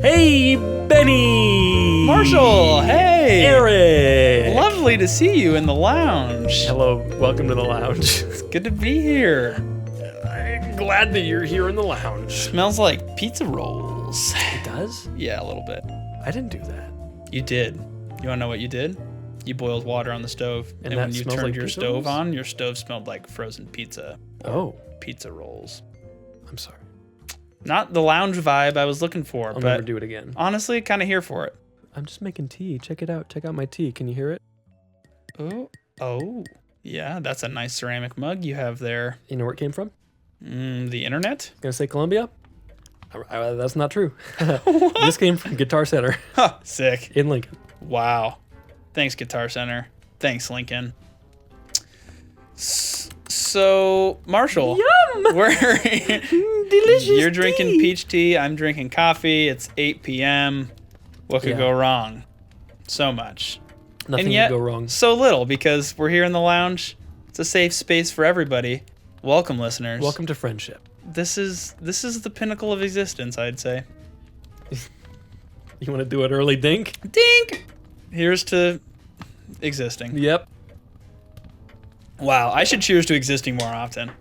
Hey, Benny! Marshall, hey! Eric! Lovely to see you in the lounge. Hello, welcome to the lounge. It's good to be here. I'm glad that you're here in the lounge. Smells like pizza rolls. It does? Yeah, a little bit. I didn't do that. You did. You wanna know what you did? You boiled water on the stove, and that when you smells turned like your pizza stove rolls? on, your stove smelled like frozen pizza. Oh, Pizza rolls. I'm sorry. Not the lounge vibe I was looking for, I'll but never do it again. honestly, kind of here for it. I'm just making tea. Check it out. Check out my tea. Can you hear it? Oh, yeah, that's a nice ceramic mug you have there. You know where it came from? The internet? Gonna say Columbia? That's not true. This came from Guitar Center Huh, sick. in Lincoln. Wow. Thanks, Guitar Center. Thanks, Lincoln. So, Marshall. Yum! We're Delicious You're drinking tea. peach tea. I'm drinking coffee. It's 8 p.m. What could Yeah. go wrong? So much. Nothing and yet, can go wrong. so little because we're here in the lounge. It's a safe space for everybody. Welcome, listeners. Welcome to friendship. This is the pinnacle of existence, I'd say. You want to do it early, Dink? Dink! Here's to existing. Yep. Wow, I should cheers to existing more often.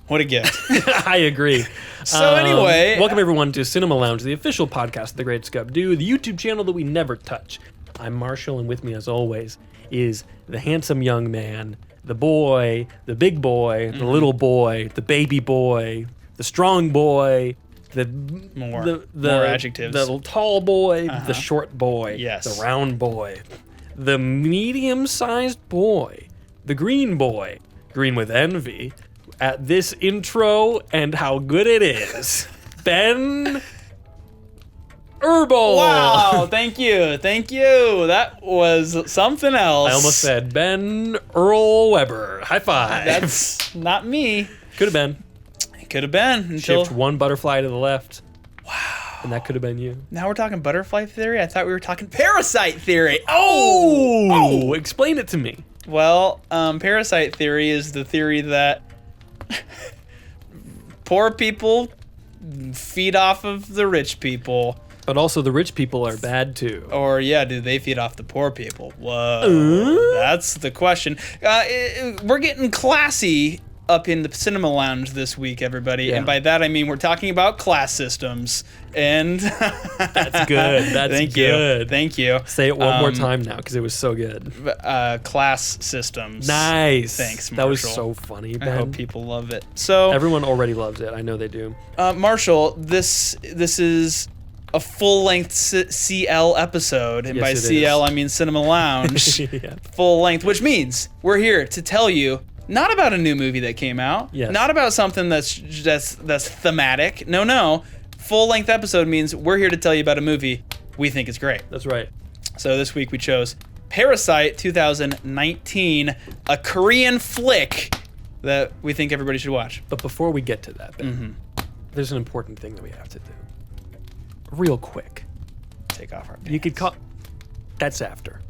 What a gift. I agree. So anyway, welcome everyone to Cinema Lounge, the official podcast of The Great Scub-Doo, the YouTube channel that we never touch. I'm Marshall, and with me, as always, is the handsome young man, the boy, the big boy, the little boy, the baby boy, the strong boy, more the adjectives. the tall boy, the short boy, Yes. the round boy, the medium-sized boy, the green boy, green with envy, at this intro and how good it is. Ben Herbal. Wow, thank you. That was something else. I almost said Ben Earl Weber. High five. That's not me. Could have been. It could have been until Shift one butterfly to the left. Wow. And that could have been you. now we're talking butterfly theory. I thought we were talking parasite theory. Oh! Explain it to me. Well, parasite theory is the theory that poor people feed off of the rich people. But also the rich people are bad too. Or, yeah, do they feed off the poor people? Whoa. That's the question. We're getting classy up in the cinema lounge this week, everybody. Yeah. And by that, I mean we're talking about class systems. And That's good. That's Thank good. you. Thank you. Say it one more time now because it was so good. Class systems. Nice. Thanks, That was Marshall. so funny, I Ben. hope people love it. So, Everyone already loves it. I know they do. Marshall, this is a full-length CL episode, and Yes, by it CL is. I mean Cinema Lounge, Yeah. full length, which means we're here to tell you not about a new movie that came out, Yes. not about something that's thematic. No, full-length episode means we're here to tell you about a movie we think is great. That's right. So this week we chose Parasite 2019, a Korean flick that we think everybody should watch. But before we get to that, Ben, there's an important thing that we have to do. Real quick. Take off our pants. You could call... That's after.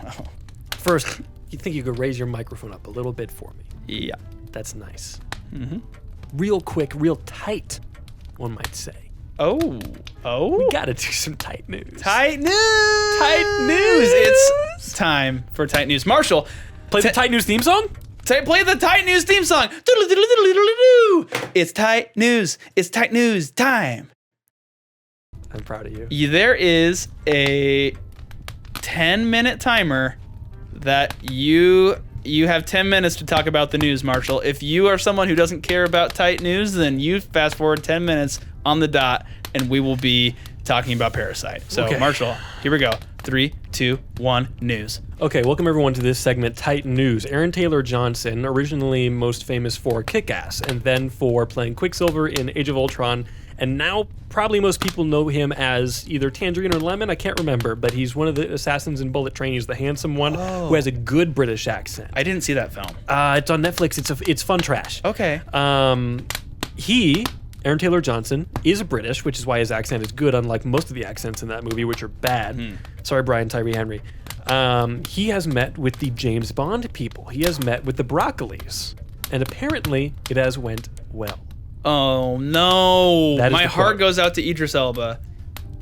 Wow. First, you think you could raise your microphone up a little bit for me? Yeah. That's nice. Real quick, real tight, one might say. Oh. We gotta do some tight news. Tight news! Tight news! It's time for tight news. Marshall, Play the tight news theme song? play the tight news theme song. It's tight news. It's tight news time. I'm proud of you. There is a 10-minute timer that you have 10 minutes to talk about the news, Marshall. If you are someone who doesn't care about tight news, then you fast forward 10 minutes on the dot, and we will be talking about Parasite. So, Okay. Marshall, here we go. 3, 2, 1, news. Okay, welcome everyone to this segment, Tight News. Aaron Taylor Johnson, originally most famous for Kick-Ass, and then for playing Quicksilver in Age of Ultron, and now probably most people know him as either Tangerine or Lemon, I can't remember, but he's one of the assassins in Bullet Train. He's the handsome one who has a good British accent. I didn't see that film. It's on Netflix. It's fun trash. Okay. Aaron Taylor Johnson, is British, which is why his accent is good, unlike most of the accents in that movie, which are bad. Sorry, Brian Tyree Henry. He has met with the James Bond people. He has met with the Broccolis. And apparently, it has went well. Oh, no. That is My the heart quote. goes out to Idris Elba.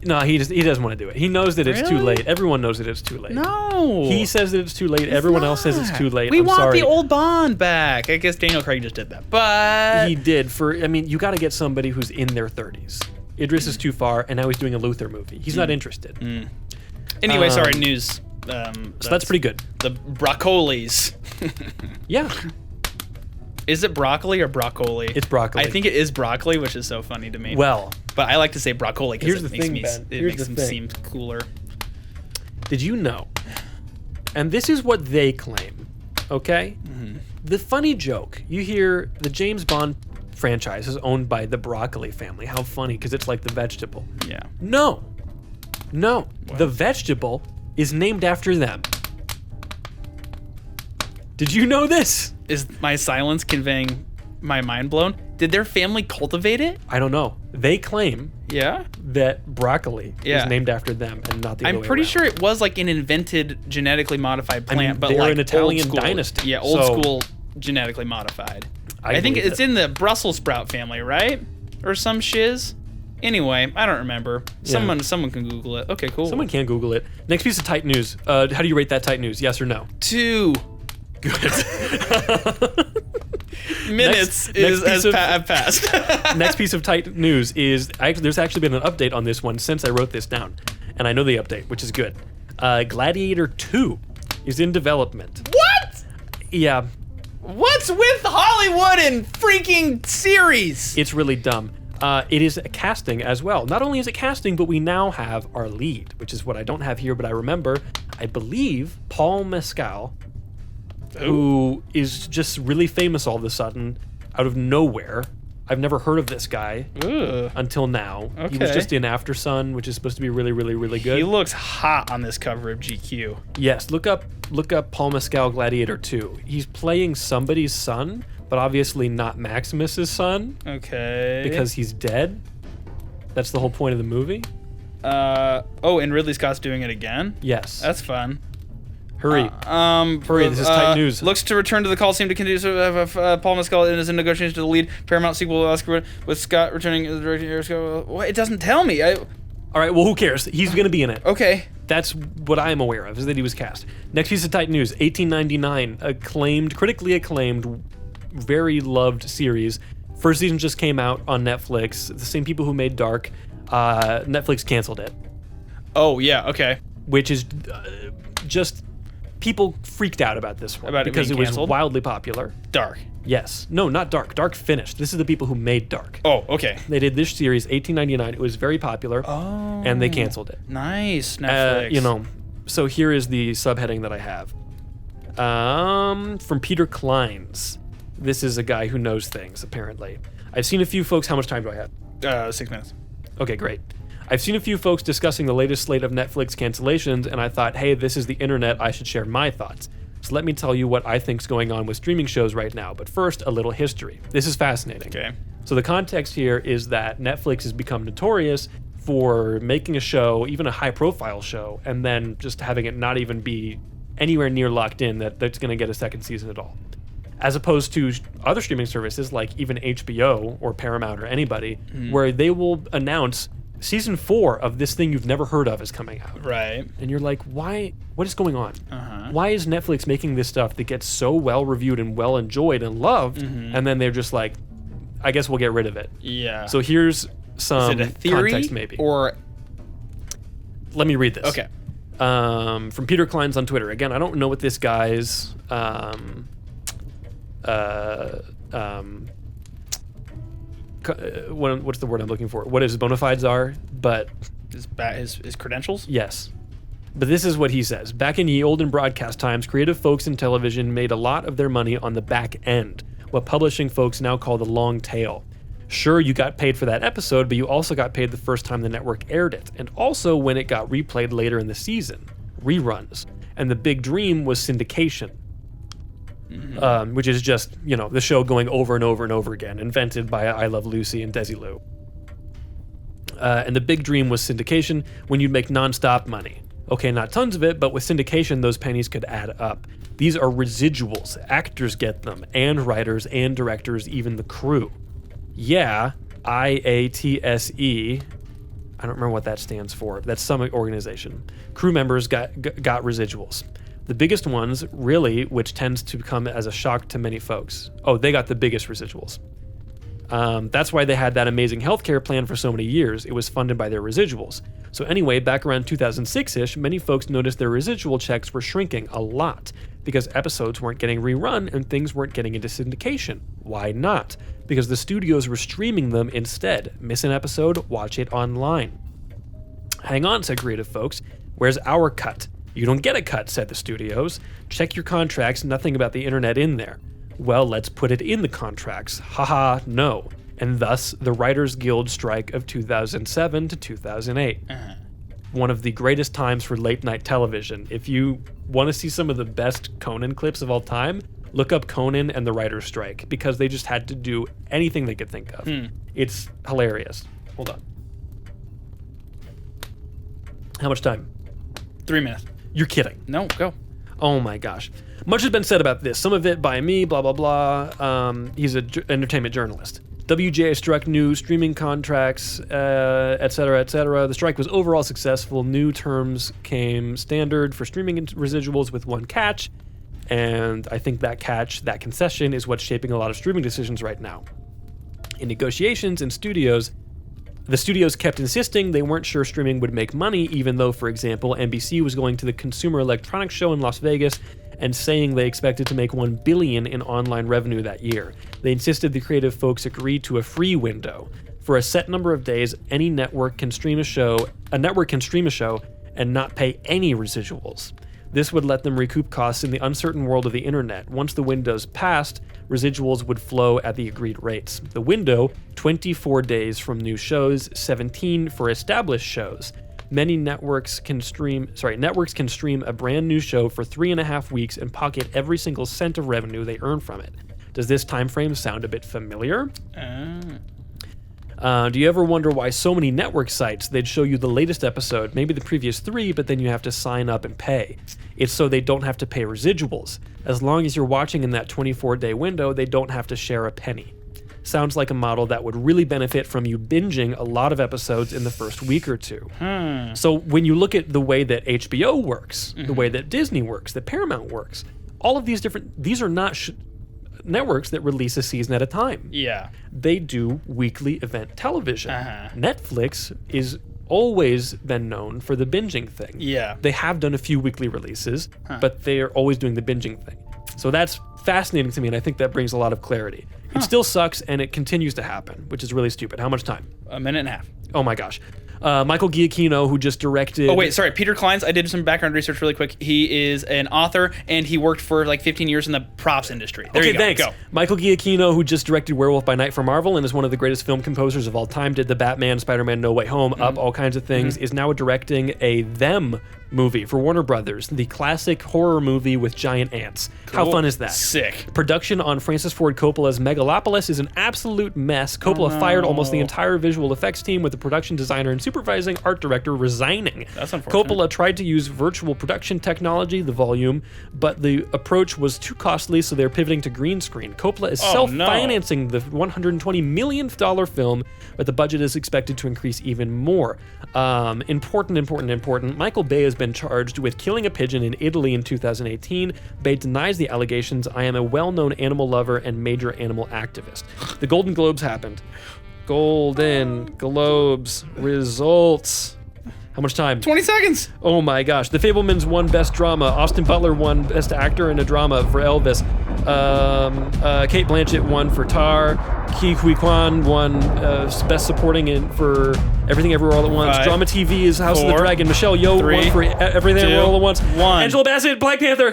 No, he doesn't want to do it. He knows that it's too Really? late. Everyone knows that it's too late. No. He says that it's too late. Everyone else says it's too late. We I'm want sorry. the old Bond back. I guess Daniel Craig just did that. But He did. You got to get somebody who's in their 30s. Idris is too far, and now he's doing a Luther movie. He's not interested. anyway, sorry, news. So that's pretty good. The broccolis. Yeah. Is it broccoli or broccoli? It's broccoli. I think it is broccoli, which is so funny to me. Well, but I like to say broccoli here's because the it makes thing, me Ben. it Here's makes the them thing. seem cooler. did you know? And this is what they claim, okay? The funny joke, you hear the James Bond franchise is owned by the broccoli family. How funny, because it's like the vegetable. Yeah. No. The vegetable is named after them. Did you know this? Is my silence conveying my mind blown? Did their family cultivate it? I don't know. They claim Yeah. that broccoli Yeah. is named after them and not the other I'm way pretty around. sure it was like an invented genetically modified plant, but they're like an Italian old school. dynasty, Yeah, old so- school genetically modified. I I think believe it's it. in the Brussels sprout family, right? Or some shiz. Anyway, I don't remember. Someone can Google it. Okay, cool. Someone can Google it. Next piece of tight news. How do you rate that tight news? Yes or no? 2 Good. minutes have passed. Next piece of tight news is there's actually been an update on this one since I wrote this down, and I know the update, which is good. Gladiator 2 is in development. What? Yeah, What's with Hollywood and freaking series? it's really dumb. It is casting as well. Not only is it casting, but we now have our lead, which is what I don't have here, but I remember, I believe, Paul Mescal, who is just really famous all of a sudden, out of nowhere. I've never heard of this guy Ugh. until now. He was Okay. just in After Sun, which is supposed to be really, really, really good. He looks hot on this cover of GQ. Yes, look up Paul Mescal Gladiator 2. He's playing somebody's son, but obviously not Maximus's son Okay. because he's dead. That's the whole point of the movie. and Ridley Scott's doing it again? Yes. That's fun. Hurry. Hurry, this is tight news. Looks to return to the Coliseum to continue. Paul Mescal is in negotiations to the lead Paramount sequel Oscar with Scott returning as the director. What? It doesn't tell me. All right, well, who cares? He's going to be in it. Okay. That's what I am aware of, is that he was cast. Next piece of tight news, 1899, critically acclaimed, very loved series. First season just came out on Netflix. The same people who made Dark. Netflix canceled it, Oh yeah. Okay. which is just people freaked out about this one About it because being it was canceled? wildly popular. Dark. Yes. No, not Dark. Dark finished. This is the people who made Dark. Oh. Okay. They did this series, 1899. It was very popular, Oh. and they canceled it. Nice. Netflix. So here is the subheading that I have. From Peter Klein's. This is a guy who knows things, apparently. I've seen a few folks. How much time do I have? 6 minutes. Okay, great. I've seen a few folks discussing the latest slate of Netflix cancellations, and I thought, hey, this is the internet. I should share my thoughts. So let me tell you what I think's going on with streaming shows right now. But first, a little history. This is fascinating. Okay. So the context here is that Netflix has become notorious for making a show, even a high-profile show, and then just having it not even be anywhere near locked in that's going to get a second season at all. As opposed to other streaming services like even HBO or Paramount or anybody, where they will announce season 4 of this thing you've never heard of is coming out. Right. And you're like, why? What is going on? Uh-huh. Why is Netflix making this stuff that gets so well reviewed and well enjoyed and loved, and then they're just like, I guess we'll get rid of it. Yeah. So here's some is it a theory context, maybe. or Let me read this. okay? From Peter Klein's on Twitter. Again, I don't know what this guy's what's the word I'm looking for? What his bona fides are, but His credentials. yes. But this is what he says. Back in ye olden broadcast times, creative folks in television made a lot of their money on the back end, what publishing folks now call the long tail. Sure, you got paid for that episode, but you also got paid the first time the network aired it, and also when it got replayed later in the season, reruns. And the big dream was syndication, which is just, the show going over and over and over again, invented by I Love Lucy and Desilu. And the big dream was syndication, when you'd make nonstop money. Okay, not tons of it, but with syndication, those pennies could add up. These are residuals. Actors get them, and writers and directors, even the crew. Yeah, IATSE, I don't remember what that stands for. That's some organization. Crew members got residuals. The biggest ones, really, which tends to come as a shock to many folks. Oh, they got the biggest residuals. That's why they had that amazing healthcare plan for so many years. It was funded by their residuals. So anyway, back around 2006-ish, many folks noticed their residual checks were shrinking a lot because episodes weren't getting rerun and things weren't getting into syndication. Why not? Because the studios were streaming them instead. Miss an episode, watch it online. Hang on, said creative folks. Where's our cut? You don't get a cut, said the studios. Check your contracts, nothing about the internet in there. Well, let's put it in the contracts. Haha, no. And thus, the Writers Guild strike of 2007 to 2008. One of the greatest times for late-night television. If you want to see some of the best Conan clips of all time, look up Conan and the Writers' Strike, because they just had to do anything they could think of. It's hilarious. Hold on. How much time? 3 minutes. You're kidding. No, go. Oh my gosh. Much has been said about this. Some of it by me, blah, blah, blah. He's an entertainment journalist. WGA struck new streaming contracts, et cetera, et cetera. The strike was overall successful. New terms came standard for streaming residuals with one catch. And I think that catch, that concession, is what's shaping a lot of streaming decisions right now. In negotiations in studios, the studios kept insisting they weren't sure streaming would make money, even though, for example, NBC was going to the Consumer Electronics Show in Las Vegas and saying they expected to make $1 billion in online revenue that year. They insisted the creative folks agreed to a free window. For a set number of days, any network can stream a show, and not pay any residuals. This would let them recoup costs in the uncertain world of the internet. Once the window's passed, residuals would flow at the agreed rates. The window, 24 days from new shows, 17 for established shows. Many networks can stream a brand new show for 3.5 weeks and pocket every single cent of revenue they earn from it. Does this time frame sound a bit familiar? Do you ever wonder why so many network sites, they'd show you the latest episode, maybe the previous 3, but then you have to sign up and pay? It's so they don't have to pay residuals. As long as you're watching in that 24-day window, they don't have to share a penny. Sounds like a model that would really benefit from you binging a lot of episodes in the first week or two. So when you look at the way that HBO works, the way that Disney works, that Paramount works, all of these are not networks that release a season at a time. Yeah. They do weekly event television. Netflix is always been known for the binging thing. Yeah. They have done a few weekly releases, but they are always doing the binging thing. So that's fascinating to me, and I think that brings a lot of clarity. It still sucks, and it continues to happen, which is really stupid. How much time? 1.5 minutes. Oh my gosh. Michael Giacchino, who just directed... Oh, wait, sorry. Peter Clines, I did some background research really quick. He is an author, and he worked for like 15 years in the props industry. There you go. Thanks. Go. Michael Giacchino, who just directed Werewolf by Night for Marvel and is one of the greatest film composers of all time, did the Batman, Spider-Man, No Way Home, Up, all kinds of things, is now directing a Them movie for Warner Brothers, the classic horror movie with giant ants. Cool. How fun is that? Sick. Production on Francis Ford Coppola's Megalopolis is an absolute mess. Coppola fired almost the entire visual effects team, with the production designer and supervising art director resigning. That's unfortunate. Coppola tried to use virtual production technology, the volume, but the approach was too costly, so they're pivoting to green screen. Coppola is self-financing the $120 million film, but the budget is expected to increase even more. Important. Michael Bay has been charged with killing a pigeon in Italy in 2018. Bay denies the allegations. I am a well-known animal lover and major animal activist. The Golden Globes happened. Golden Globes results. How much time? 20 seconds. Oh my gosh. The Fabelmans won Best Drama. Austin Butler won Best Actor in a Drama for Elvis. Kate Blanchett won for Tar. Ke Huy Quan won Best Supporting for Everything Everywhere All at Once. 5, Drama TV is House 4, of the Dragon. Michelle Yeoh 3, won for Everything 2, Everywhere All at Once. 1. Angela Bassett, Black Panther.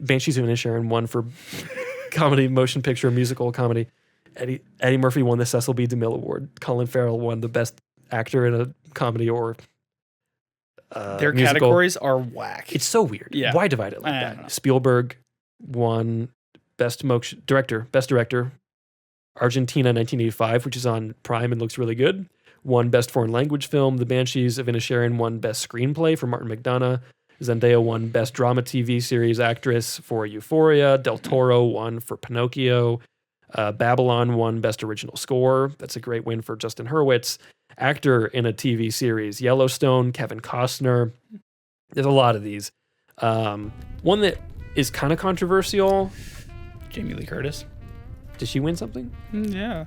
Banshees of Inisherin won for comedy, motion picture, musical comedy. Eddie Murphy won the Cecil B. DeMille Award. Colin Farrell won the Best Actor in a Comedy or their musical. categories are whack. It's so weird. Yeah. Why divide it like I that? don't know. Spielberg won Best Director. Argentina 1985, which is on Prime and looks really good. Won Best Foreign Language Film. The Banshees of Inisherin won Best Screenplay for Martin McDonagh. Zendaya won Best Drama TV Series Actress for Euphoria. Del Toro won for Pinocchio. Babylon won Best Original Score. That's a great win for Justin Hurwitz. Actor in a TV series, Yellowstone, Kevin Costner. There's a lot of these. One that is kind of controversial. Jamie Lee Curtis. Did she win something? Yeah.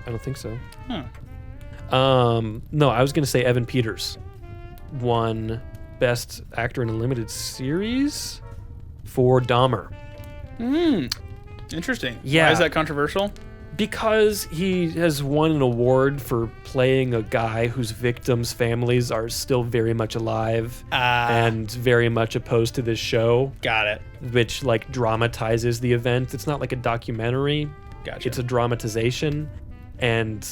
I don't think so. Huh. No, I was going to say Evan Peters won Best Actor in a Limited Series for Dahmer. Interesting. Yeah. Why is that controversial? Because he has won an award for playing a guy whose victims' families are still very much alive and very much opposed to this show. Got it. Which like dramatizes the event. It's not like a documentary. Gotcha. It's a dramatization, and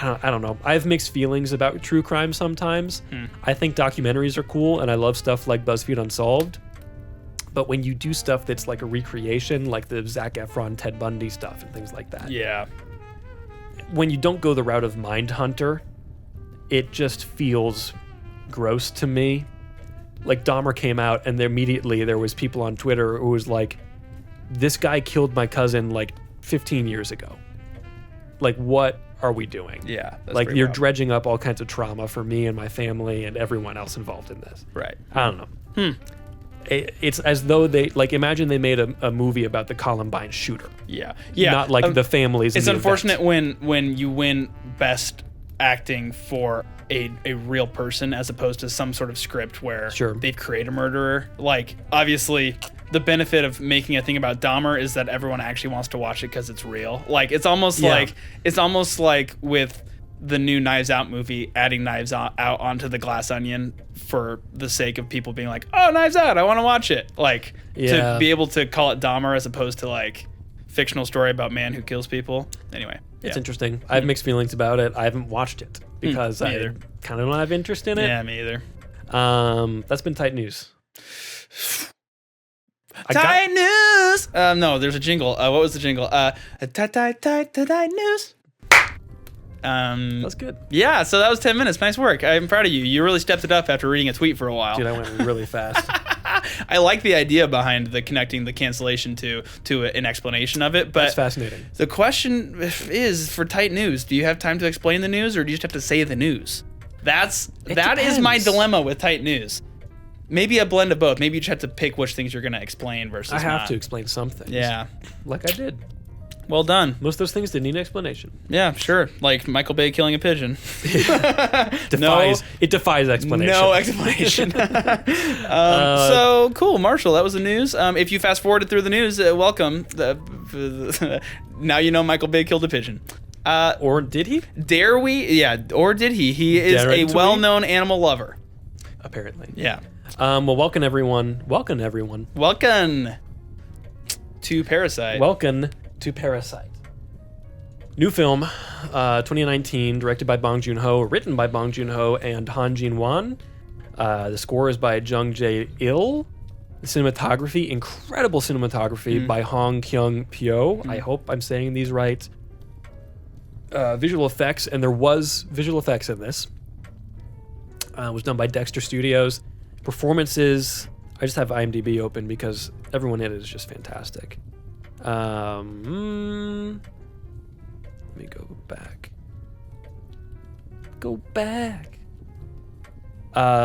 I don't know. I have mixed feelings about true crime sometimes. I think documentaries are cool, and I love stuff like BuzzFeed Unsolved. But when you do stuff that's like a recreation, like the Zac Efron, Ted Bundy stuff and things like that. Yeah. When you don't go the route of Mindhunter, it just feels gross to me. Like Dahmer came out and immediately there was people on Twitter who was like, this guy killed my cousin like 15 years ago. Like, what are we doing? Yeah. That's like you're wild. dredging up all kinds of trauma for me and my family and everyone else involved in this. Right. I don't know. It's as though they like imagine they made a movie about the Columbine shooter. Yeah. Yeah. Not like the families. It's in the unfortunate event. when you win best acting for a real person as opposed to some sort of script where they've created a murderer. Like, obviously, the benefit of making a thing about Dahmer is that everyone actually wants to watch it because it's real. Like, it's almost like with the new Knives Out movie, adding Knives Out onto the Glass Onion for the sake of people being like, oh, Knives Out, I want to watch it. Like, to be able to call it Dahmer as opposed to like fictional story about man who kills people. Anyway, it's interesting. I have mixed feelings about it. I haven't watched it because I kind of don't have interest in it. Yeah, me either. That's been tight news. Tight news. No, there's a jingle. What was the jingle? Tight news. That's good. Yeah, so that was 10 minutes. Nice work. I'm proud of you. You really stepped it up after reading a tweet for a while. Dude, I went really fast. I like the idea behind the connecting the cancellation to an explanation of it, but that's fascinating. The question is for tight news, do you have time to explain the news or do you just have to say the news? That is my dilemma with tight news. Maybe a blend of both. Maybe you just have to pick which things you're going to explain versus I have to explain some things. Yeah. Like I did. Well done. Most of those things didn't need an explanation. Yeah, sure. Like Michael Bay killing a pigeon. It defies explanation. No explanation. So cool, Marshall. That was the news. If you fast forwarded through the news, welcome. Now you know Michael Bay killed a pigeon. Or did he? Dare we? Yeah. Or did he? He is a well-known animal lover. Apparently. Yeah. Well, welcome everyone. Welcome to Parasite. Welcome to Parasite. New film, 2019, directed by Bong Joon-ho, written by Bong Joon-ho and Han Jin-won. The score is by Jung Jae-il. The cinematography, incredible cinematography by Hong Kyung-pyo. I hope I'm saying these right. Visual effects, and there was visual effects in this. It was done by Dexter Studios. Performances, I just have IMDb open because everyone in it is just fantastic. Let me go back.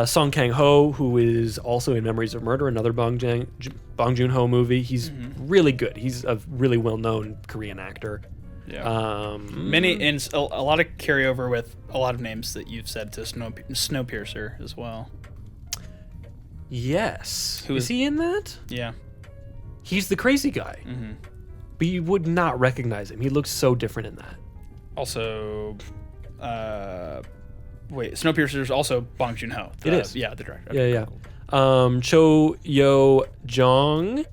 Song Kang-ho, who is also in Memories of Murder, another Bong Joon-ho movie. He's really good. He's a really well-known Korean actor. Yeah. A lot of carryover with a lot of names that you've said to Snowpiercer as well. Yes. Is he in that? Yeah. He's the crazy guy. But you would not recognize him. He looks so different in that. Also, Snowpiercer is also Bong Joon-ho. It is. Yeah, the director. Okay, yeah. Cool. Cho Yo-jong,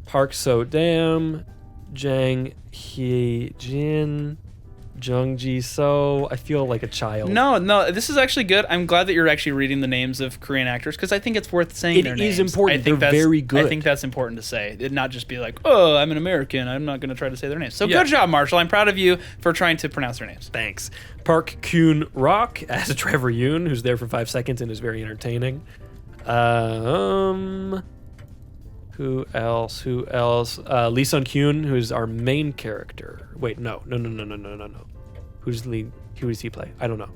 Park So-dam, Jang Hye-jin, Jung Ji So. I feel like a child. No, this is actually good. I'm glad that you're actually reading the names of Korean actors because I think it's worth saying their names. It is important. I think They're very good. I think that's important to say. It not just be like, oh, I'm an American. I'm not going to try to say their names. So good job, Marshall. I'm proud of you for trying to pronounce their names. Thanks. Park Kyun-rock as Trevor Yoon, who's there for 5 seconds and is very entertaining. Who else? Lee Sun-kyun, who's our main character. Wait, no. Who does he play? I don't know.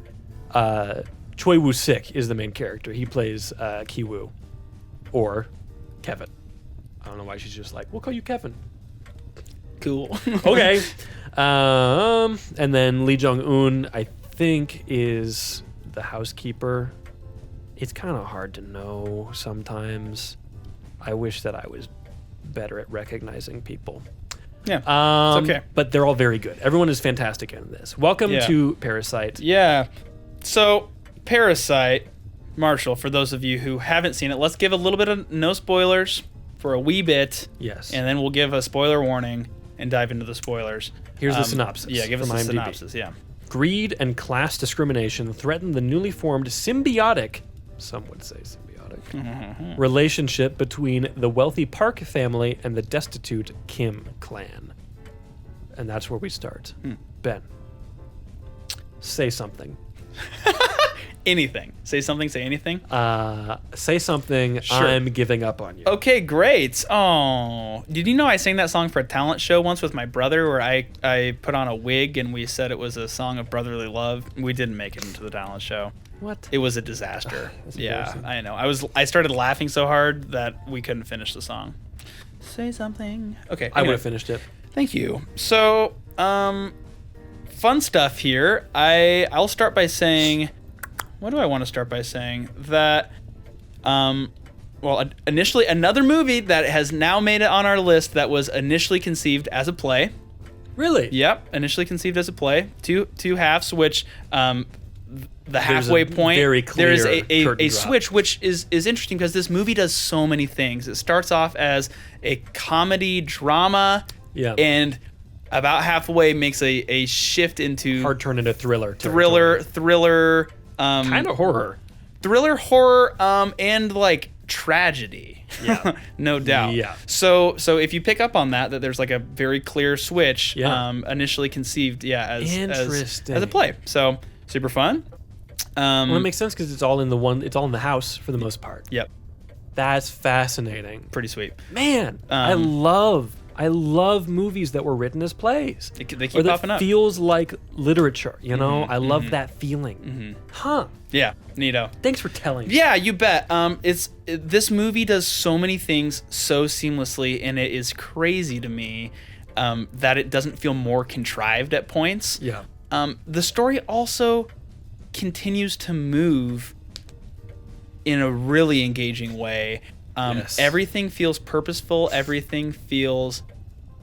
Choi Woo-sik is the main character. He plays Ki-woo, or Kevin. I don't know why she's just like, we'll call you Kevin. Cool. Okay. And then Lee Jong-un, I think, is the housekeeper. It's kind of hard to know sometimes. I wish that I was better at recognizing people. Yeah, it's okay. But they're all very good. Everyone is fantastic in this. Welcome to Parasite. Yeah. So, Parasite, Marshall, for those of you who haven't seen it, let's give a little bit of no spoilers for a wee bit. Yes. And then we'll give a spoiler warning and dive into the spoilers. Here's the synopsis. Yeah, give us the synopsis, yeah. Greed and class discrimination threaten the newly formed symbiotic, some would say symbiotic, relationship between the wealthy Park family and the destitute Kim clan. And that's where we start. Ben, say something. Anything. Say something, say anything. Say something. Sure. I'm giving up on you. Okay, great. Oh, did you know I sang that song for a talent show once with my brother where I put on a wig and we said it was a song of brotherly love? We didn't make it into the talent show. What? It was a disaster. Yeah, embarrassing. I know. I started laughing so hard that we couldn't finish the song. Say something. Okay. I would have finished it. Thank you. So, fun stuff here. I'll start by saying, what do I want to start by saying? That, initially another movie that has now made it on our list that was initially conceived as a play. Really? Yep, initially conceived as a play. Two halves, which the halfway point, very clear there is a drop. switch, which is interesting because this movie does so many things. It starts off as a comedy drama, and about halfway makes a shift into hard turn into thriller. Thriller, kind of horror. Thriller, horror, and like tragedy. Yeah. No doubt. Yeah. So if you pick up on that there's like a very clear switch, initially conceived, as a play. So super fun. Well, it makes sense because it's all in the house for the most part. Yep. That's fascinating. Pretty sweet. Man, I love movies that were written as plays. They keep or that popping up. Feels like literature, you know? I love that feeling. Huh. Yeah, neato. Thanks for telling me. Yeah, you bet. This movie does so many things so seamlessly, and it is crazy to me that it doesn't feel more contrived at points. Yeah. The story also continues to move in a really engaging way. Everything feels purposeful. Everything feels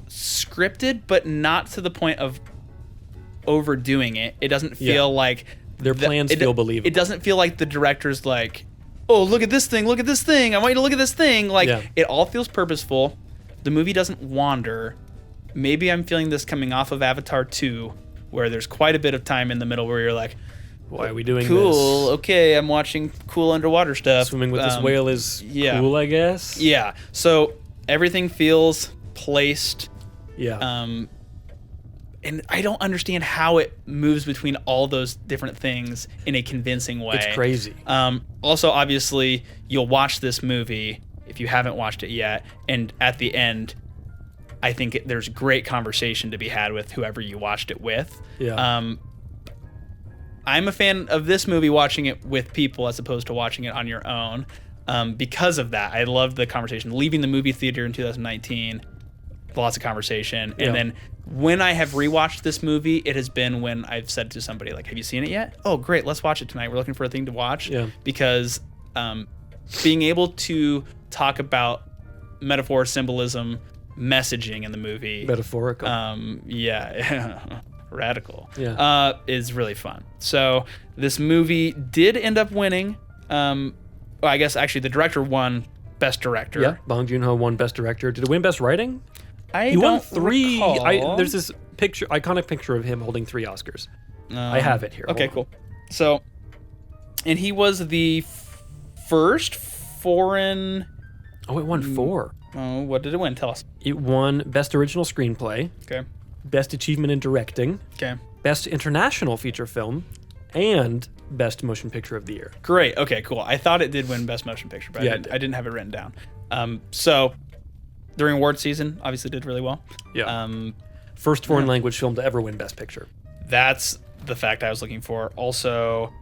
scripted, but not to the point of overdoing it. It doesn't feel like their plans feel believable. It doesn't feel like the director's like, oh, look at this thing. Look at this thing. I want you to look at this thing. Like, it all feels purposeful. The movie doesn't wander. Maybe I'm feeling this coming off of Avatar 2, where there's quite a bit of time in the middle where you're like, why are we doing cool, this? Okay, I'm watching cool underwater stuff. Swimming with this whale is cool, I guess. Yeah. So everything feels placed. Yeah. And I don't understand how it moves between all those different things in a convincing way. It's crazy. Also, obviously, you'll watch this movie if you haven't watched it yet, and at the end, I think there's great conversation to be had with whoever you watched it with. Yeah. I'm a fan of this movie watching it with people as opposed to watching it on your own. Because of that, I loved the conversation. Leaving the movie theater in 2019, lots of conversation. And then when I have rewatched this movie, it has been when I've said to somebody, like, have you seen it yet? Oh, great, let's watch it tonight. We're looking for a thing to watch. Yeah. Because being able to talk about metaphor, symbolism, messaging in the movie. Metaphorical. Radical. Yeah. Is really fun. So this movie did end up winning. I guess actually the director won Best Director. Yeah. Bong Joon-ho won Best Director. Did it win Best Writing? He won 3. Recall. There's this iconic picture of him holding 3 Oscars. I have it here. Okay, Hold on. cool. So, and he was the first foreign. Oh, it won 4. Oh, what did it win? Tell us. It won Best Original Screenplay, Okay. Best Achievement in Directing, Okay. Best International Feature Film, and Best Motion Picture of the Year. Great. Okay, cool. I thought it did win Best Motion Picture, but Yeah, I didn't have it written down. So during award season, obviously did really well. Yeah. First foreign language film to ever win Best Picture. That's the fact I was looking for. Also,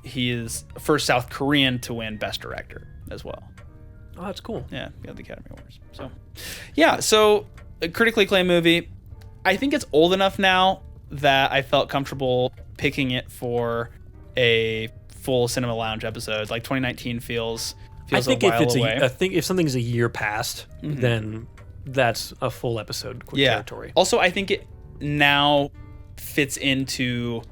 he is first South Korean to win Best Director as well. Oh, that's cool. Yeah, got the Academy Awards. So, yeah, so a critically acclaimed movie. I think it's old enough now that I felt comfortable picking it for a full Cinema Lounge episode. Like 2019 feels I think a while if it's away. I think if something's a year past, then that's a full episode territory. Also, I think it now fits into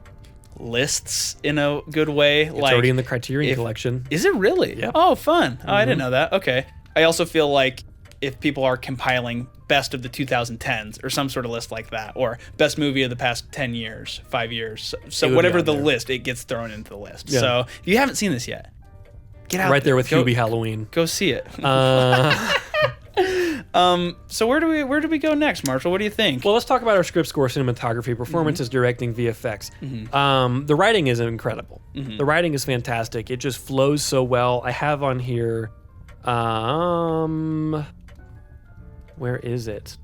lists in a good way. It's already in the Criterion collection. Is it really? Yep. Oh, fun. Oh, I didn't know that. Okay. I also feel like if people are compiling best of the 2010s or some sort of list like that, or best movie of the past 10 years, 5 years, so It would whatever be on the there. list, it gets thrown into the list. Yeah. So if you haven't seen this yet, get out Right there with go, Hubie Halloween. Go see it. Uh, So where do we go next, Marshall? What do you think? well, let's talk about our script score, cinematography, performances, directing, VFX. The writing is incredible. The writing is fantastic. It just flows so well. I have on here, where is it?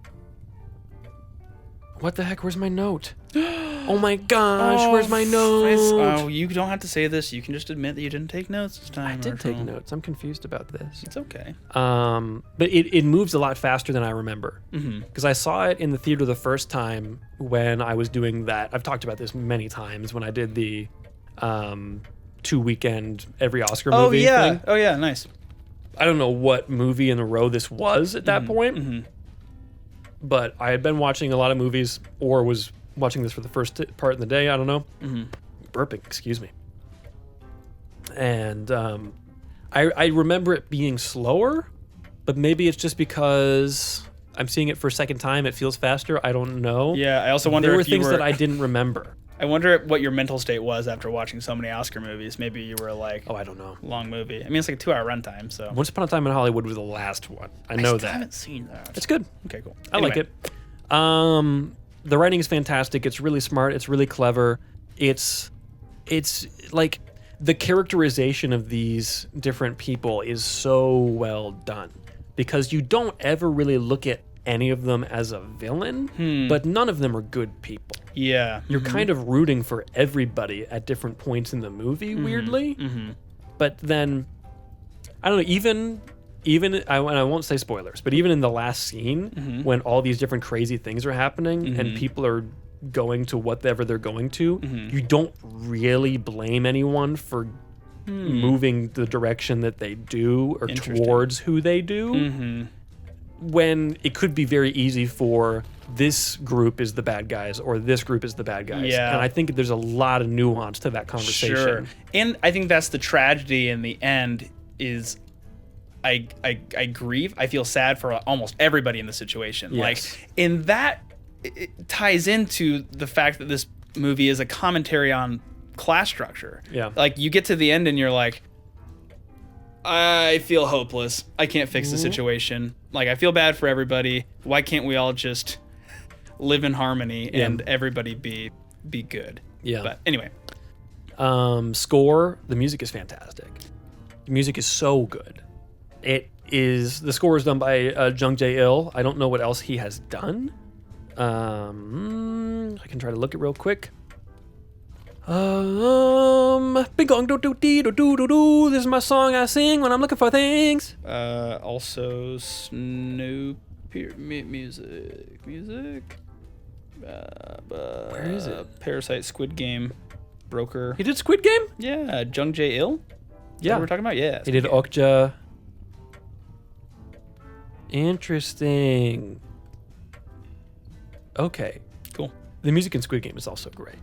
What the heck? Where's my note? Oh my gosh, where's my note? Oh, you don't have to say this. You can just admit that you didn't take notes this time. I did take Marshall. notes. I'm confused about this. It's okay. But it moves a lot faster than I remember. Because I saw it in the theater the first time when I was doing that. I've talked about this many times when I did the 2 weekend every Oscar movie thing. Oh yeah, nice. I don't know what movie in a row this was at that point. But I had been watching a lot of movies or was watching this for the first part in the day. I don't know. Burping, excuse me. And I remember it being slower, but maybe it's just because I'm seeing it for a second time. It feels faster. I don't know. Yeah, I also wonder There were if you things were. that I didn't remember. I wonder what your mental state was after watching so many Oscar movies. Maybe you were like, Oh, I don't know. long movie. I mean, it's like a 2-hour runtime, so. Once Upon a Time in Hollywood was the last one. I know still that. haven't seen that. It's good. Okay, cool. I like it. The writing is fantastic. It's really smart. It's really clever. It's like the characterization of these different people is so well done because you don't ever really look at any of them as a villain, but none of them are good people. Yeah. You're kind of rooting for everybody at different points in the movie, weirdly. But then, I don't know, even I won't say spoilers, but even in the last scene, when all these different crazy things are happening and people are going to whatever they're going to, you don't really blame anyone for moving the direction that they do or towards who they do. When it could be very easy for this group is the bad guys or this group is the bad guys. Yeah. And I think there's a lot of nuance to that conversation. Sure. And I think that's the tragedy in the end is I grieve. I feel sad for almost everybody in the situation. Yes. Like, in that, it ties into the fact that this movie is a commentary on class structure. Yeah. Like, you get to the end and you're like, I feel hopeless. I can't fix the situation. Like, I feel bad for everybody. Why can't we all just live in harmony and everybody be good? Yeah. But anyway. Score, the music is fantastic. The music is so good. The score is done by Jung Jae-il. I don't know what else he has done. I can try to look it real quick. Bing gong do do dee do do do do. This is my song I sing when I'm looking for things. Also Snoop music. Where is it? Parasite, Squid Game, Broker. He did Squid Game? Yeah, Jung Jae-il. Is that what we're talking about? Yeah. He did Okja. Interesting. Okay. Cool. The music in Squid Game is also great.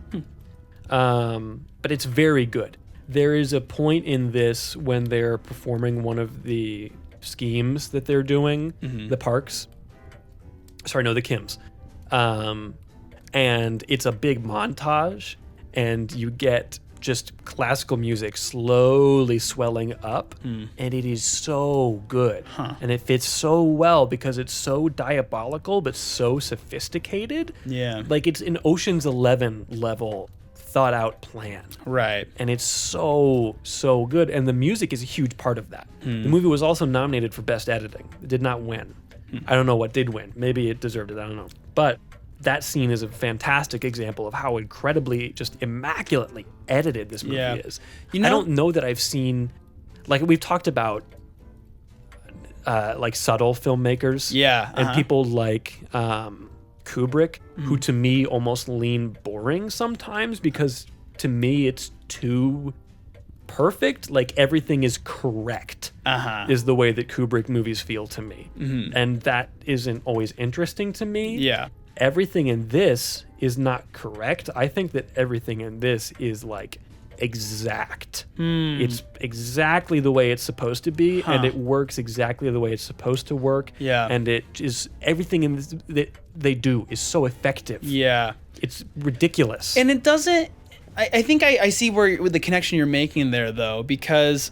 But it's very good. There is a point in this when they're performing one of the schemes that they're doing, the Parks. Sorry, no, the Kims. and it's a big montage, and you get just classical music slowly swelling up, and it is so good. And it fits so well because it's so diabolical but so sophisticated. Yeah. Like it's an Ocean's 11 level thought out plan. Right. And it's so good, and the music is a huge part of that. The movie was also nominated for Best Editing. It did not win. I don't know what did win. Maybe it deserved it. I don't know. But that scene is a fantastic example of how incredibly, just immaculately edited this movie is. You know, I don't know that I've seen, like we've talked about, like subtle filmmakers. Yeah. And people like Kubrick, who to me almost lean boring sometimes because to me it's too perfect. Like everything is correct is the way that Kubrick movies feel to me. And that isn't always interesting to me. Yeah. Everything in this is not correct. I think that everything in this is like exact. It's exactly the way it's supposed to be, and it works exactly the way it's supposed to work. Yeah. And it is everything in this that they do is so effective. Yeah. It's ridiculous. And it doesn't. I think I see where the connection you're making there, though, because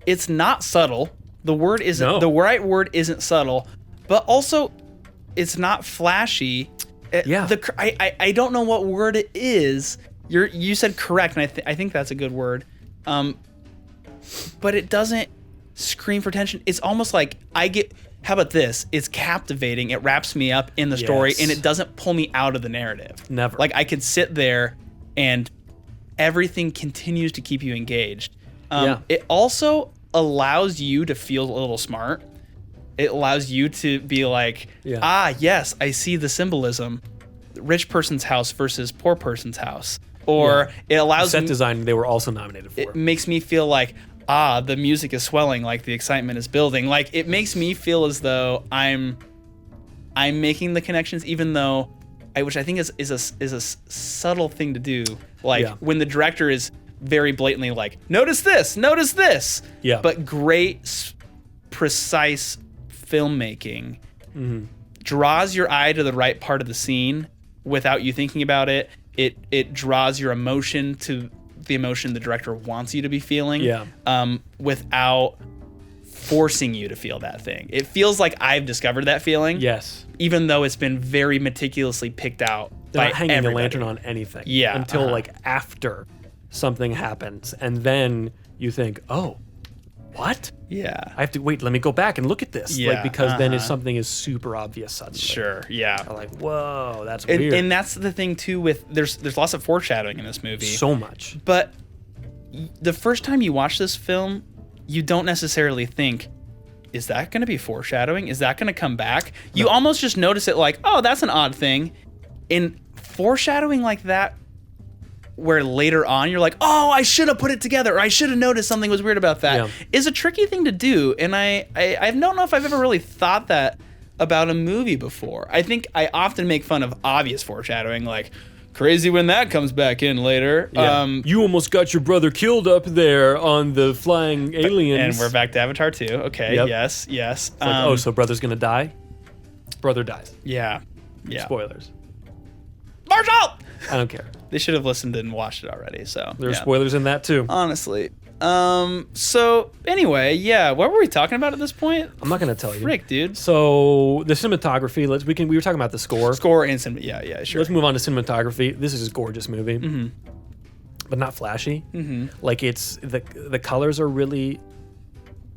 it's not subtle. The word isn't the right word. Isn't subtle, but also it's not flashy. Yeah. I don't know what word it is. You said correct, and I think that's a good word. But it doesn't scream for attention. It's almost like how about this? It's captivating. It wraps me up in the story, and it doesn't pull me out of the narrative. Never. Like I could sit there, and everything continues to keep you engaged. It also allows you to feel a little smart. It allows you to be like, yes, I see the symbolism. Rich person's house versus poor person's house. Or it allows set design they were also nominated for. It makes me feel like, the music is swelling, like the excitement is building. Like it makes me feel as though I'm making the connections, even though which I think is a subtle thing to do. Like when the director is very blatantly like, notice this. Yeah. But great, precise filmmaking draws your eye to the right part of the scene without you thinking about it. It draws your emotion to the emotion the director wants you to be feeling without forcing you to feel that thing. It feels like I've discovered that feeling. Yes. Even though it's been very meticulously picked out They're by not hanging everybody. a lantern on anything. Yeah. Until like after something happens. And then you think, oh, what? Yeah. I have to wait, let me go back and look at this. Yeah, Like because then something is super obvious suddenly. Sure. Yeah. I'm like, whoa, that's weird. And that's the thing too with there's lots of foreshadowing in this movie. So much. But the first time you watch this film, you don't necessarily think, is that going to be foreshadowing? Is that going to come back? You almost just notice it like, oh, that's an odd thing. In foreshadowing like that, where later on you're like, oh, I should have put it together, or I should have noticed something was weird about that, is a tricky thing to do. And I don't know if I've ever really thought that about a movie before. I think I often make fun of obvious foreshadowing, like, crazy when that comes back in later. Yeah. You almost got your brother killed up there on the flying aliens. And we're back to Avatar 2. Okay, yes. It's like, so brother's gonna die? Brother dies. Yeah. Spoilers. Marshall! I don't care. They should have listened and watched it already, so. There are spoilers in that too. Honestly. So, anyway, what were we talking about at this point? I'm not gonna tell you. Frick, dude. So, the cinematography, we were talking about the score. Score and cinema, yeah, sure. Let's move on to cinematography. This is a gorgeous movie. But not flashy. Like it's, the colors are really,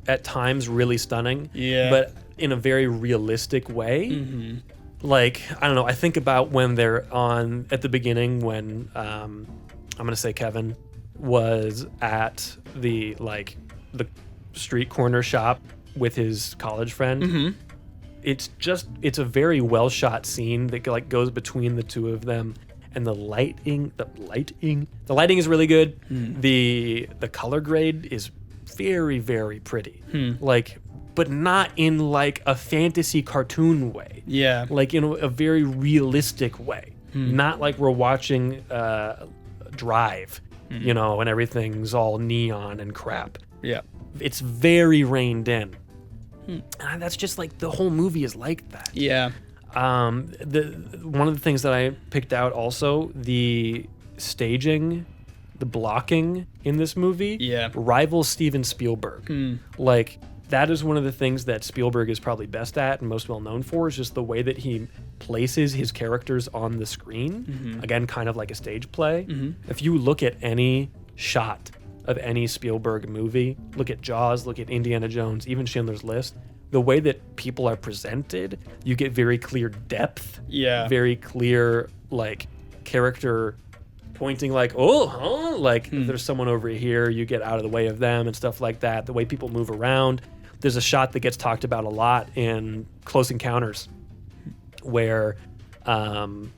at times, really stunning. Yeah. But in a very realistic way. Like, I don't know, I think about when they're at the beginning when, I'm going to say Kevin was at the street corner shop with his college friend. It's a very well shot scene that like goes between the two of them, and the lighting is really good. The color grade is very, very pretty. But not in like a fantasy cartoon way. Yeah. Like in a very realistic way. Not like we're watching Drive, and everything's all neon and crap. Yeah. It's very reined in. And that's just like the whole movie is like that. Yeah. One of the things that I picked out also, the staging, the blocking in this movie rivals Steven Spielberg. Like, that is one of the things that Spielberg is probably best at and most well known for, is just the way that he places his characters on the screen. Again, kind of like a stage play. If you look at any shot of any Spielberg movie, look at Jaws, look at Indiana Jones, even Schindler's List, the way that people are presented, you get very clear depth, very clear, like, character pointing, like, there's someone over here, you get out of the way of them and stuff like that. The way people move around. There's a shot that gets talked about a lot in Close Encounters where Richard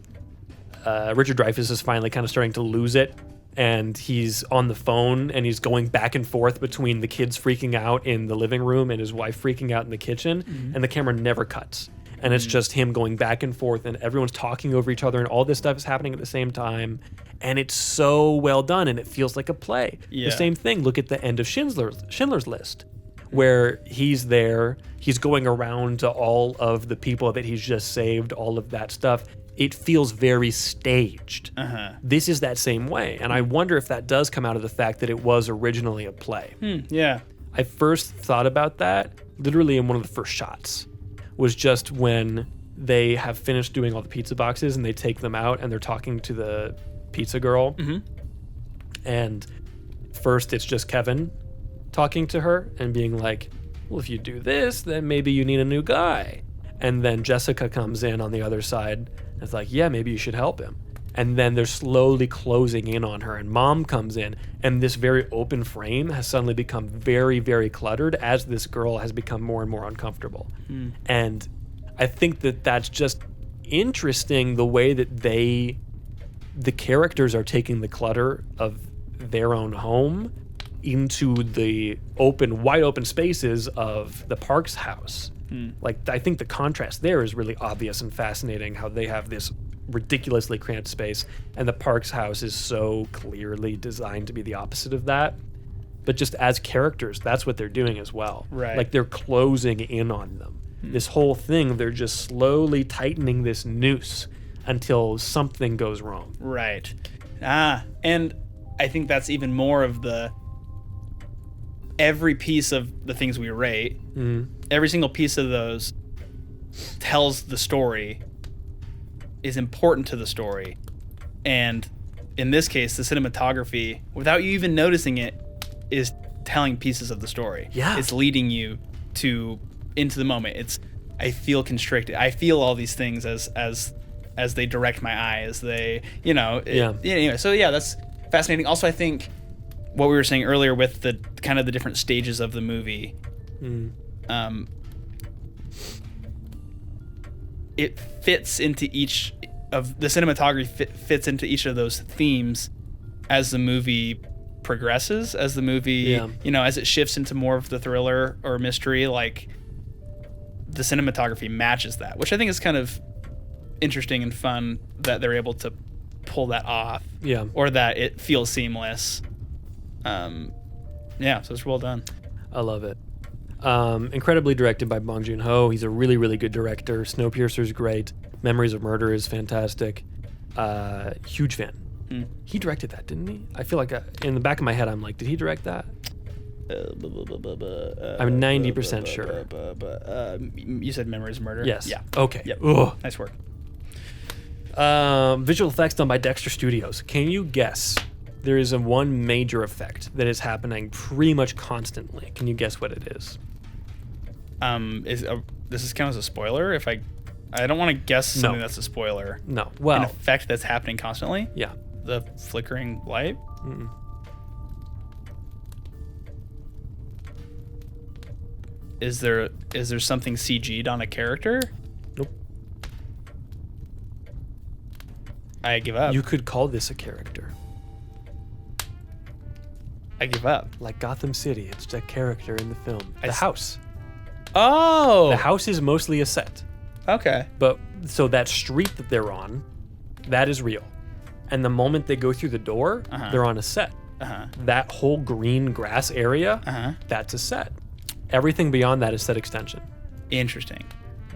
Dreyfuss is finally kind of starting to lose it, and he's on the phone and he's going back and forth between the kids freaking out in the living room and his wife freaking out in the kitchen, and the camera never cuts. And it's just him going back and forth, and everyone's talking over each other, and all this stuff is happening at the same time. And it's so well done, and it feels like a play. The same thing, look at the end of Schindler's List, where he's there, he's going around to all of the people that he's just saved, all of that stuff. It feels very staged. This is that same way, and I wonder if that does come out of the fact that it was originally a play. I first thought about that literally in one of the first shots, was just when they have finished doing all the pizza boxes and they take them out and they're talking to the pizza girl. And first it's just Kevin talking to her and being like, well, if you do this, then maybe you need a new guy. And then Jessica comes in on the other side and it's like, yeah, maybe you should help him. And then they're slowly closing in on her, and Mom comes in, and this very open frame has suddenly become very, very cluttered as this girl has become more and more uncomfortable. And I think that that's just interesting, the way that the characters are taking the clutter of their own home into the wide open spaces of the Parks house. Like, I think the contrast there is really obvious and fascinating, how they have this ridiculously cramped space, and the Parks house is so clearly designed to be the opposite of that. But just as characters, that's what they're doing as well. Like, they're closing in on them. This whole thing, they're just slowly tightening this noose until something goes wrong. And I think that's even more of every piece of the things we rate, every single piece of those tells the story, is important to the story. And in this case, the cinematography, without you even noticing it, is telling pieces of the story. It's leading you into the moment. I feel constricted. I feel all these things as they direct my eye, as they, anyway. So yeah, that's fascinating. Also, I think what we were saying earlier with the kind of the different stages of the movie, it fits into each of the cinematography fits into each of those themes as the movie progresses, as the movie, as it shifts into more of the thriller or mystery, like the cinematography matches that, which I think is kind of interesting and fun that they're able to pull that off, or that it feels seamless. So it's well done. I love it. Incredibly directed by Bong Joon-ho. He's a really, really good director. Snowpiercer's great. Memories of Murder is fantastic. Huge fan. He directed that, didn't he? I feel like in the back of my head, I'm like, did he direct that? I'm 90% sure. You said Memories of Murder? Yes. Yeah. Okay. Yep. Nice work. Visual effects done by Dexter Studios. Can you guess? There is one major effect that is happening pretty much constantly. Can you guess what it is? This is kind of a spoiler. If I don't want to guess something that's a spoiler. No. Well, an effect that's happening constantly. Yeah. The flickering light. Is there something CG'd on a character? Nope. I give up. You could call this a character. I give up. Like Gotham City, it's a character in the film. The house. Oh! The house is mostly a set. Okay. But so that street that they're on, that is real. And the moment they go through the door, they're on a set. That whole green grass area, that's a set. Everything beyond that is set extension. Interesting.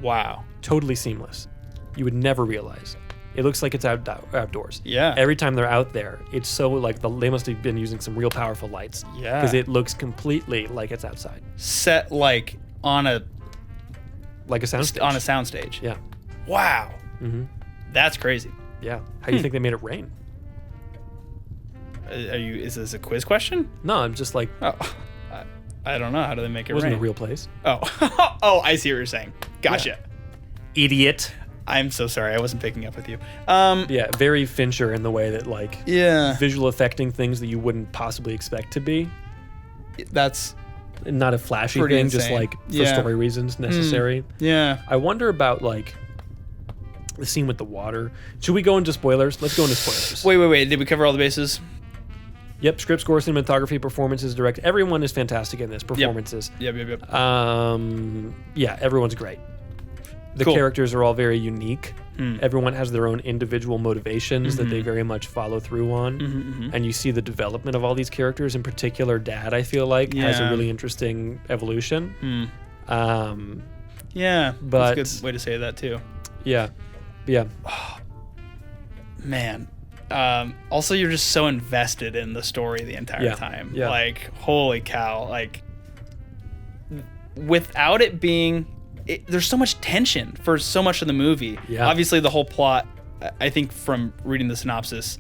Wow. Totally seamless. you would never realize. It looks like it's outdoors. Yeah. Every time they're out there, it's so like they must have been using some real powerful lights. Yeah. Because it looks completely like it's outside. Set like on a soundstage. On a soundstage. Yeah. Wow. That's crazy. Yeah. How do you think they made it rain? Is this a quiz question? No, I'm just like, Oh, I don't know. How do they make it it wasn't rain? a real place. Oh, oh, I see what you're saying. Gotcha. Idiot. I'm so sorry. I wasn't picking up with you. Yeah, very Fincher in the way that like Yeah. visual affecting things that you wouldn't possibly expect to be. That's Not a flashy pretty thing, insane. just like for Yeah. story reasons necessary. yeah. I wonder about like the scene with the water. Should we go into spoilers? Let's go into spoilers. Wait. Did we cover all the bases? Yep, script, score, cinematography, performances, direct. Everyone is fantastic in this. Performances. Yep. Yeah, everyone's great. The Cool. characters are all very unique. Everyone has their own individual motivations that they very much follow through on. And you see the development of all these characters. In particular, Dad, I feel like, has a Yeah. really interesting evolution. Yeah. But- that's a good way to say that too. Yeah. Yeah. Man. Also, you're just so invested in the story the entire time. Yeah. Like, holy cow. Like, without it being... there's so much tension for so much of the movie. Yeah. Obviously, the whole plot, I think from reading the synopsis...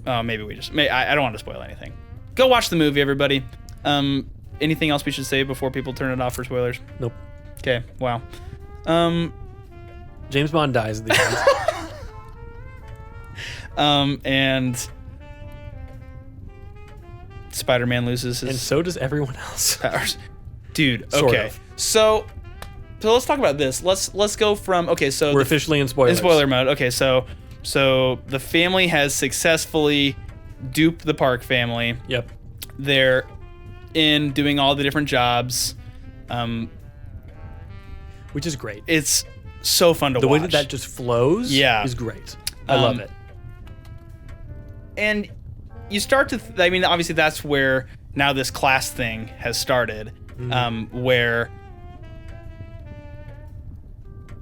maybe we just... I don't want to spoil anything. Go watch the movie, everybody. Anything else we should say before people turn it off for spoilers? Nope. Okay, wow. James Bond dies at the end. And Spider-Man loses his And so does everyone else. powers. Dude, Sort okay. of. So let's talk about this. Let's go from so We're officially in spoilers. in spoiler mode. Okay, so the family has successfully duped the Park family. Yep. They're in doing all the different jobs. Which is great. It's so fun to The watch. way that just flows is great. I love it. And you start to I mean, obviously that's where now this class thing has started, where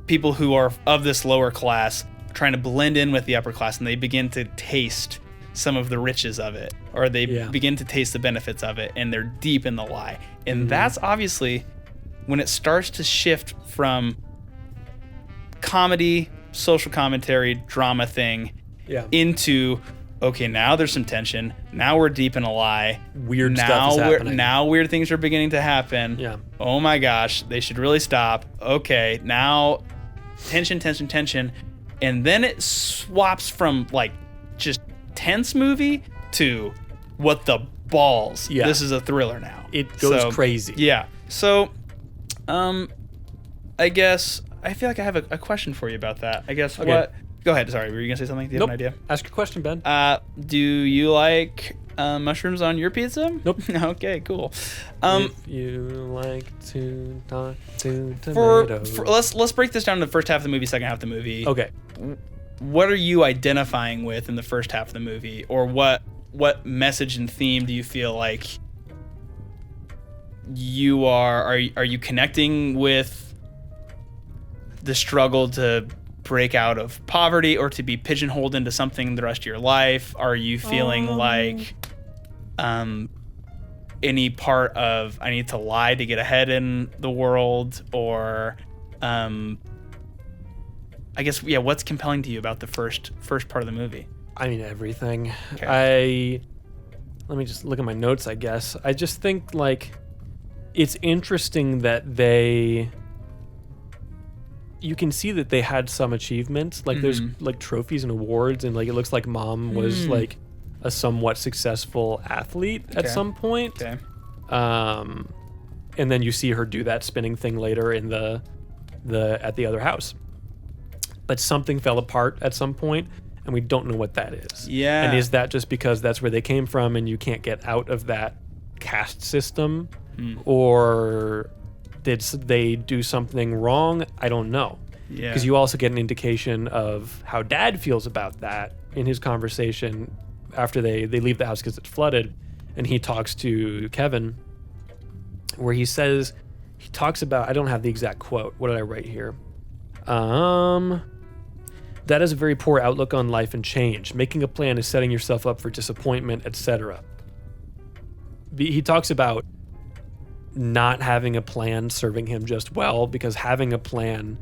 people who are of this lower class are trying to blend in with the upper class, and they begin to taste some of the riches of it, or they begin to taste the benefits of it, and they're deep in the lie. And that's obviously when it starts to shift from comedy, social commentary, drama thing into, okay, now there's some tension. Now we're deep in a lie. Weird stuff is happening. Now weird things are beginning to happen. Yeah. Oh my gosh, they should really stop. Okay, now tension. And then it swaps from like just tense movie to what the balls. Yeah. This is a thriller now. It goes crazy. Yeah. So, I guess I feel like I have a question for you about that. I guess Okay. what? Go ahead. Sorry, were you gonna say something? Do you have an idea? Ask your question, Ben. Do you like mushrooms on your pizza? Nope. Okay, cool. If you like to talk to For tomatoes. let's break this down to the first half of the movie, second half of the movie. Okay. What are you identifying with in the first half of the movie, or what message and theme do you feel like you are you connecting with the struggle to break out of poverty or to be pigeonholed into something the rest of your life? Are you feeling like any part of I need to lie to get ahead in the world, or I guess what's compelling to you about the first part of the movie? I mean, everything. Okay. Let me just look at my notes, I guess. I just think, like, it's interesting that you can see that they had some achievements. Like, there's, like, trophies and awards, and, like, it looks like Mom was, like, a somewhat successful athlete at some point. Okay. And then you see her do that spinning thing later in at the other house. But something fell apart at some point, and we don't know what that is. Yeah. And is that just because that's where they came from and you can't get out of that caste system? Or did they do something wrong? I don't know. Yeah. Because you also get an indication of how Dad feels about that in his conversation after they leave the house because it's flooded, and he talks to Kevin, where he talks about, I don't have the exact quote. What did I write here? That is a very poor outlook on life and change. Making a plan is setting yourself up for disappointment, etc. He talks about not having a plan serving him just well, because having a plan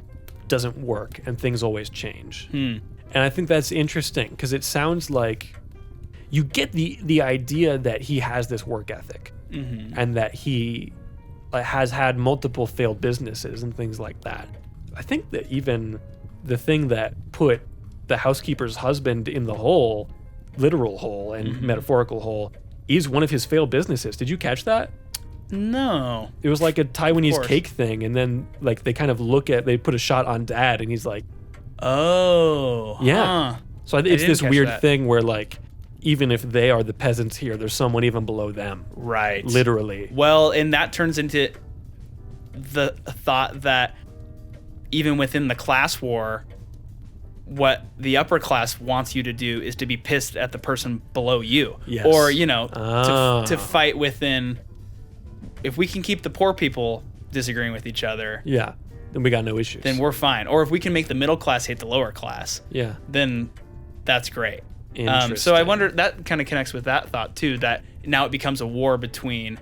doesn't work and things always change. And I think that's interesting, because it sounds like you get the idea that he has this work ethic and that he has had multiple failed businesses and things like that. I think that even the thing that put the housekeeper's husband in the hole, literal hole and metaphorical hole, is one of his failed businesses. Did you catch that? No. It was like a Taiwanese cake thing, and then like they kind of they put a shot on Dad, and he's like, oh. Yeah. Huh. So it's this weird that. thing where like, even if they are the peasants here, there's someone even below them. Right. Literally. Well, and that turns into the thought that even within the class war, what the upper class wants you to do is to be pissed at the person below you. Yes. Or, to fight within. If we can keep the poor people disagreeing with each other, Yeah. Then we got no issues. then we're fine. Or if we can make the middle class hate the lower class, yeah. then that's great. Interesting. So I wonder, that kind of connects with that thought too, that now it becomes a war between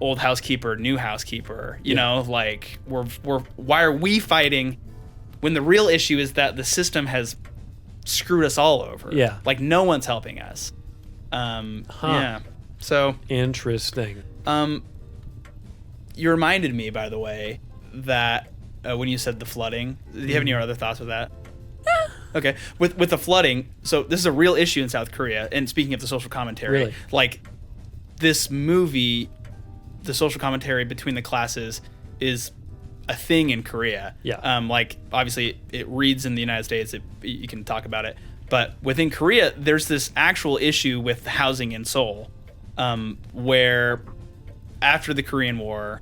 old housekeeper, new housekeeper, you know, like why are we fighting when the real issue is that the system has screwed us all over? Yeah. Like no one's helping us. Yeah. So Interesting. you reminded me, by the way, that when you said the flooding, do you have any other thoughts with that? Okay. With the flooding, so this is a real issue in South Korea. And speaking of the social commentary, Really? like this movie, the social commentary between the classes is a thing in Korea. Yeah. Like obviously it reads in the United States, you can talk about it, but within Korea, there's this actual issue with housing in Seoul, where after the Korean War,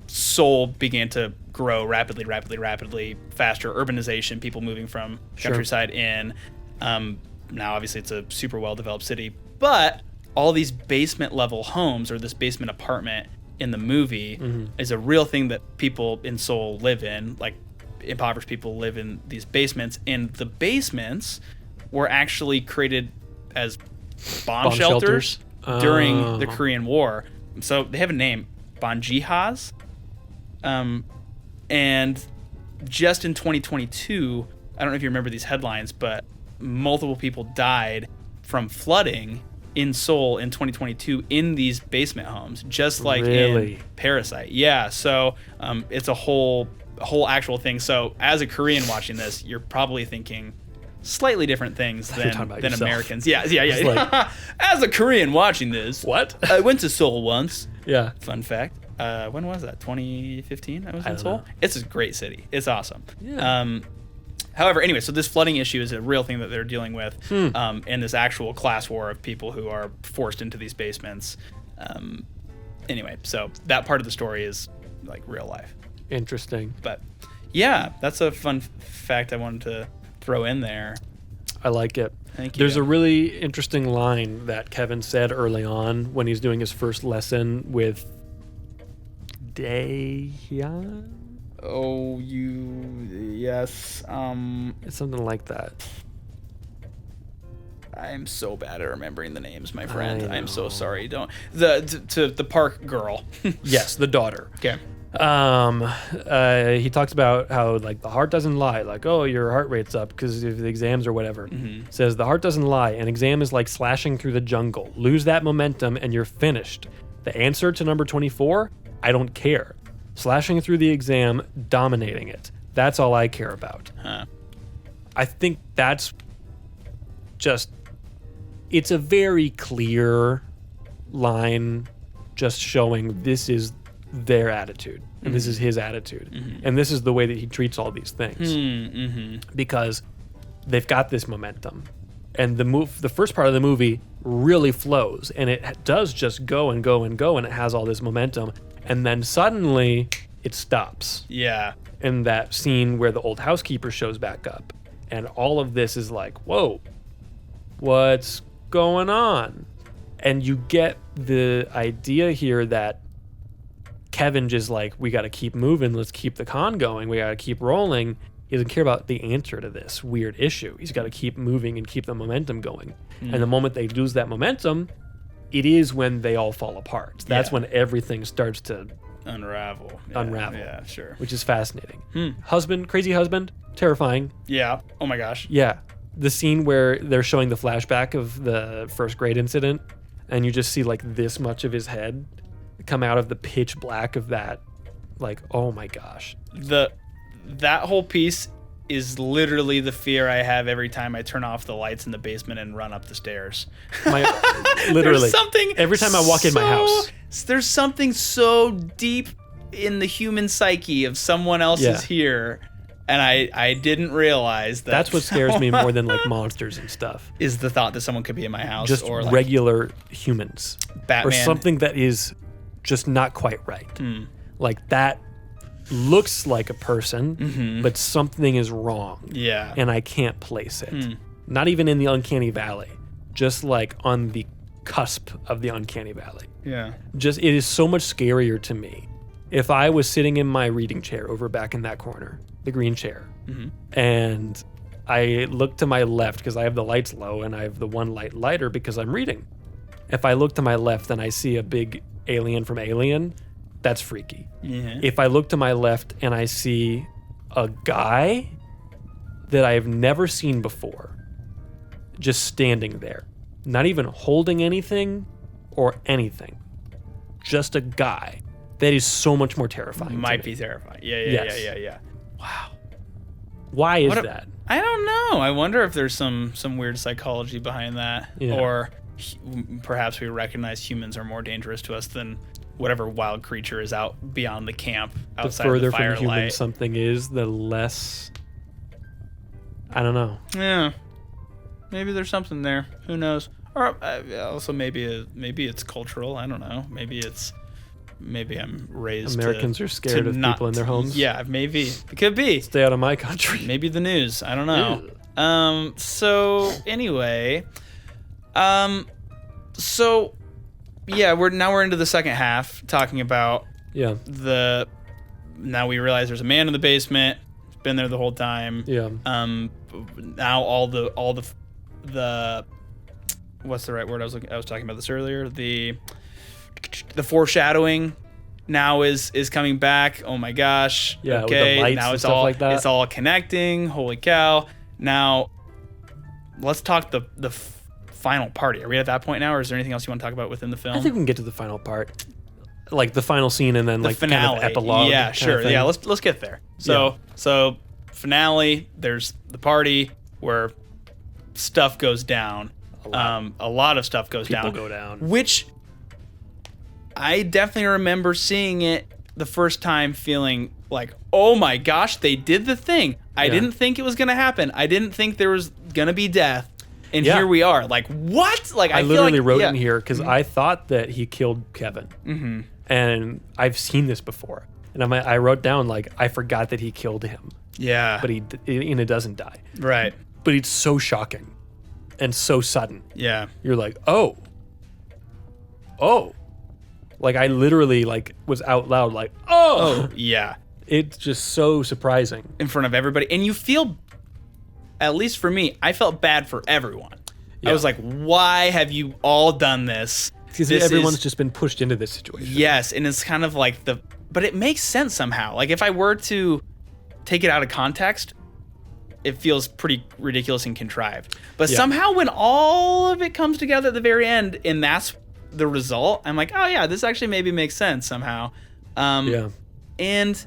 Seoul began to grow rapidly, faster urbanization, people moving from countryside in. Now, obviously, it's a super well-developed city, but all these basement level homes, or this basement apartment in the movie, is a real thing that people in Seoul live in. Like, impoverished people live in these basements, and the basements were actually created as bomb shelters during the Korean War. So they have a name, Banjihas. And just in 2022, I don't know if you remember these headlines, but multiple people died from flooding in Seoul in 2022 in these basement homes, just like in Parasite. Yeah, so it's a whole actual thing. So as a Korean watching this, you're probably thinking slightly different things than Americans. Yeah. Like, as a Korean watching this, what? I went to Seoul once. Yeah. Fun fact. When was that? 2015? I was in Seoul. Know. It's a great city. It's awesome. Yeah. However, anyway, so this flooding issue is a real thing that they're dealing with, and this actual class war of people who are forced into these basements. Anyway, so that part of the story is like real life. Interesting. But yeah, that's a fun fact I wanted to throw in there. I like it. Thank you. There's a really interesting line that Kevin said early on when he's doing his first lesson with Daehyun. Oh, yes. It's something like that. I'm so bad at remembering the names, my friend. I I'm so know. sorry. Don't the park girl. Yes, the daughter. Okay. He talks about how like the heart doesn't lie, like, oh, your heart rate's up because of the exams or whatever. Says the heart doesn't lie. An exam is like slashing through the jungle. Lose that momentum and you're finished. The answer to number 24, I don't care. Slashing through the exam, dominating it. That's all I care about. I think that's just, it's a very clear line just showing this is their attitude and this is his attitude and this is the way that he treats all these things because they've got this momentum and the first part of the movie really flows and it does just go and go and go and it has all this momentum and then suddenly it stops. Yeah. In that scene where the old housekeeper shows back up and all of this is like, whoa, what's going on? And you get the idea here that Kevin just like, we got to keep moving. Let's keep the con going. We got to keep rolling. He doesn't care about the answer to this weird issue. He's got to keep moving and keep the momentum going. And the moment they lose that momentum, it is when they all fall apart. That's when everything starts to unravel. Yeah, sure. Which is fascinating. Husband, crazy husband, terrifying. Yeah. Oh my gosh. Yeah. The scene where they're showing the flashback of the first grade incident, and you just see like this much of his head come out of the pitch black of that. Like, oh my gosh. That whole piece is literally the fear I have every time I turn off the lights in the basement and run up the stairs. Literally. Every time I walk in my house. There's something so deep in the human psyche of someone else's here, and I didn't realize that. That's what scares me more than like monsters and stuff. Is the thought that someone could be in my house. Just or like regular humans. Batman. Or something that is just not quite right. Like that looks like a person, but something is wrong. Yeah. And I can't place it. Not even in the uncanny valley. Just like on the cusp of the uncanny valley. Yeah. Just it is so much scarier to me if I was sitting in my reading chair over back in that corner, the green chair, and I look to my left because I have the lights low and I have the one light lighter because I'm reading. If I look to my left and I see a big alien from Alien, that's freaky. Yeah. If I look to my left and I see a guy that I've never seen before just standing there, not even holding anything or anything, just a guy, that is so much more terrifying. Might be terrifying. Yeah. Wow. Why is that? I don't know. I wonder if there's some weird psychology behind that, or perhaps we recognize humans are more dangerous to us than whatever wild creature is out beyond the camp outside the further the firelight. from human something is, the less. I don't know. Yeah, maybe there's something there. Who knows? Or also maybe it's cultural. I don't know. Maybe I'm raised. Americans are scared of people in their homes. Yeah, maybe it could be. Stay out of my country. Maybe the news. I don't know. So anyway, so yeah, we're into the second half talking about now we realize there's a man in the basement. He's been there the whole time. Yeah. Now all the what's the right word? I was talking about this earlier. The foreshadowing now is coming back. Oh my gosh. Yeah. Okay. With the lights now and it's stuff all like that. It's all connecting. Holy cow. Now let's talk the final party. Are we at that point now, or is there anything else you want to talk about within the film? I think we can get to the final part, like the final scene, and then the like finale. Kind of epilogue. Yeah, sure. Yeah, let's get there. So finale. There's the party where stuff goes down. A lot of stuff goes down. People go down. Which I definitely remember seeing it the first time, feeling like, oh my gosh, they did the thing. I didn't think it was gonna happen. I didn't think there was gonna be death. And here we are. Like, what? Like, I literally feel like, wrote in here because I thought that he killed Kevin. And I've seen this before. And I wrote down, like, I forgot that he killed him. Yeah. But it doesn't die. Right. But it's so shocking and so sudden. Yeah. You're like, oh. Like, I literally, like, was out loud, like, oh. Yeah. It's just so surprising. In front of everybody. And you feel, at least for me, I felt bad for everyone. Yeah. I was like, why have you all done this? Because everyone's just been pushed into this situation. Yes, and it's kind of like but it makes sense somehow. Like, if I were to take it out of context, it feels pretty ridiculous and contrived. But somehow when all of it comes together at the very end, and that's the result, I'm like, oh yeah, this actually maybe makes sense somehow. And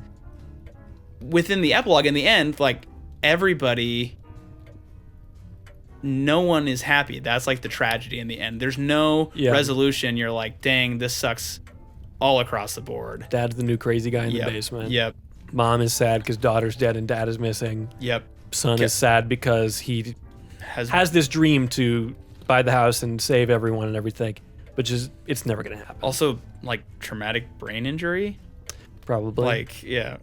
within the epilogue, in the end, like, everybody, no one is happy. That's like the tragedy in the end. There's no resolution. You're like, dang, this sucks all across the board. Dad's the new crazy guy in the basement. Yep. Mom is sad because daughter's dead and dad is missing. Yep. Son is sad because he has this dream to buy the house and save everyone and everything, but just it's never gonna happen. Also, like, traumatic brain injury. Probably. Like, yeah.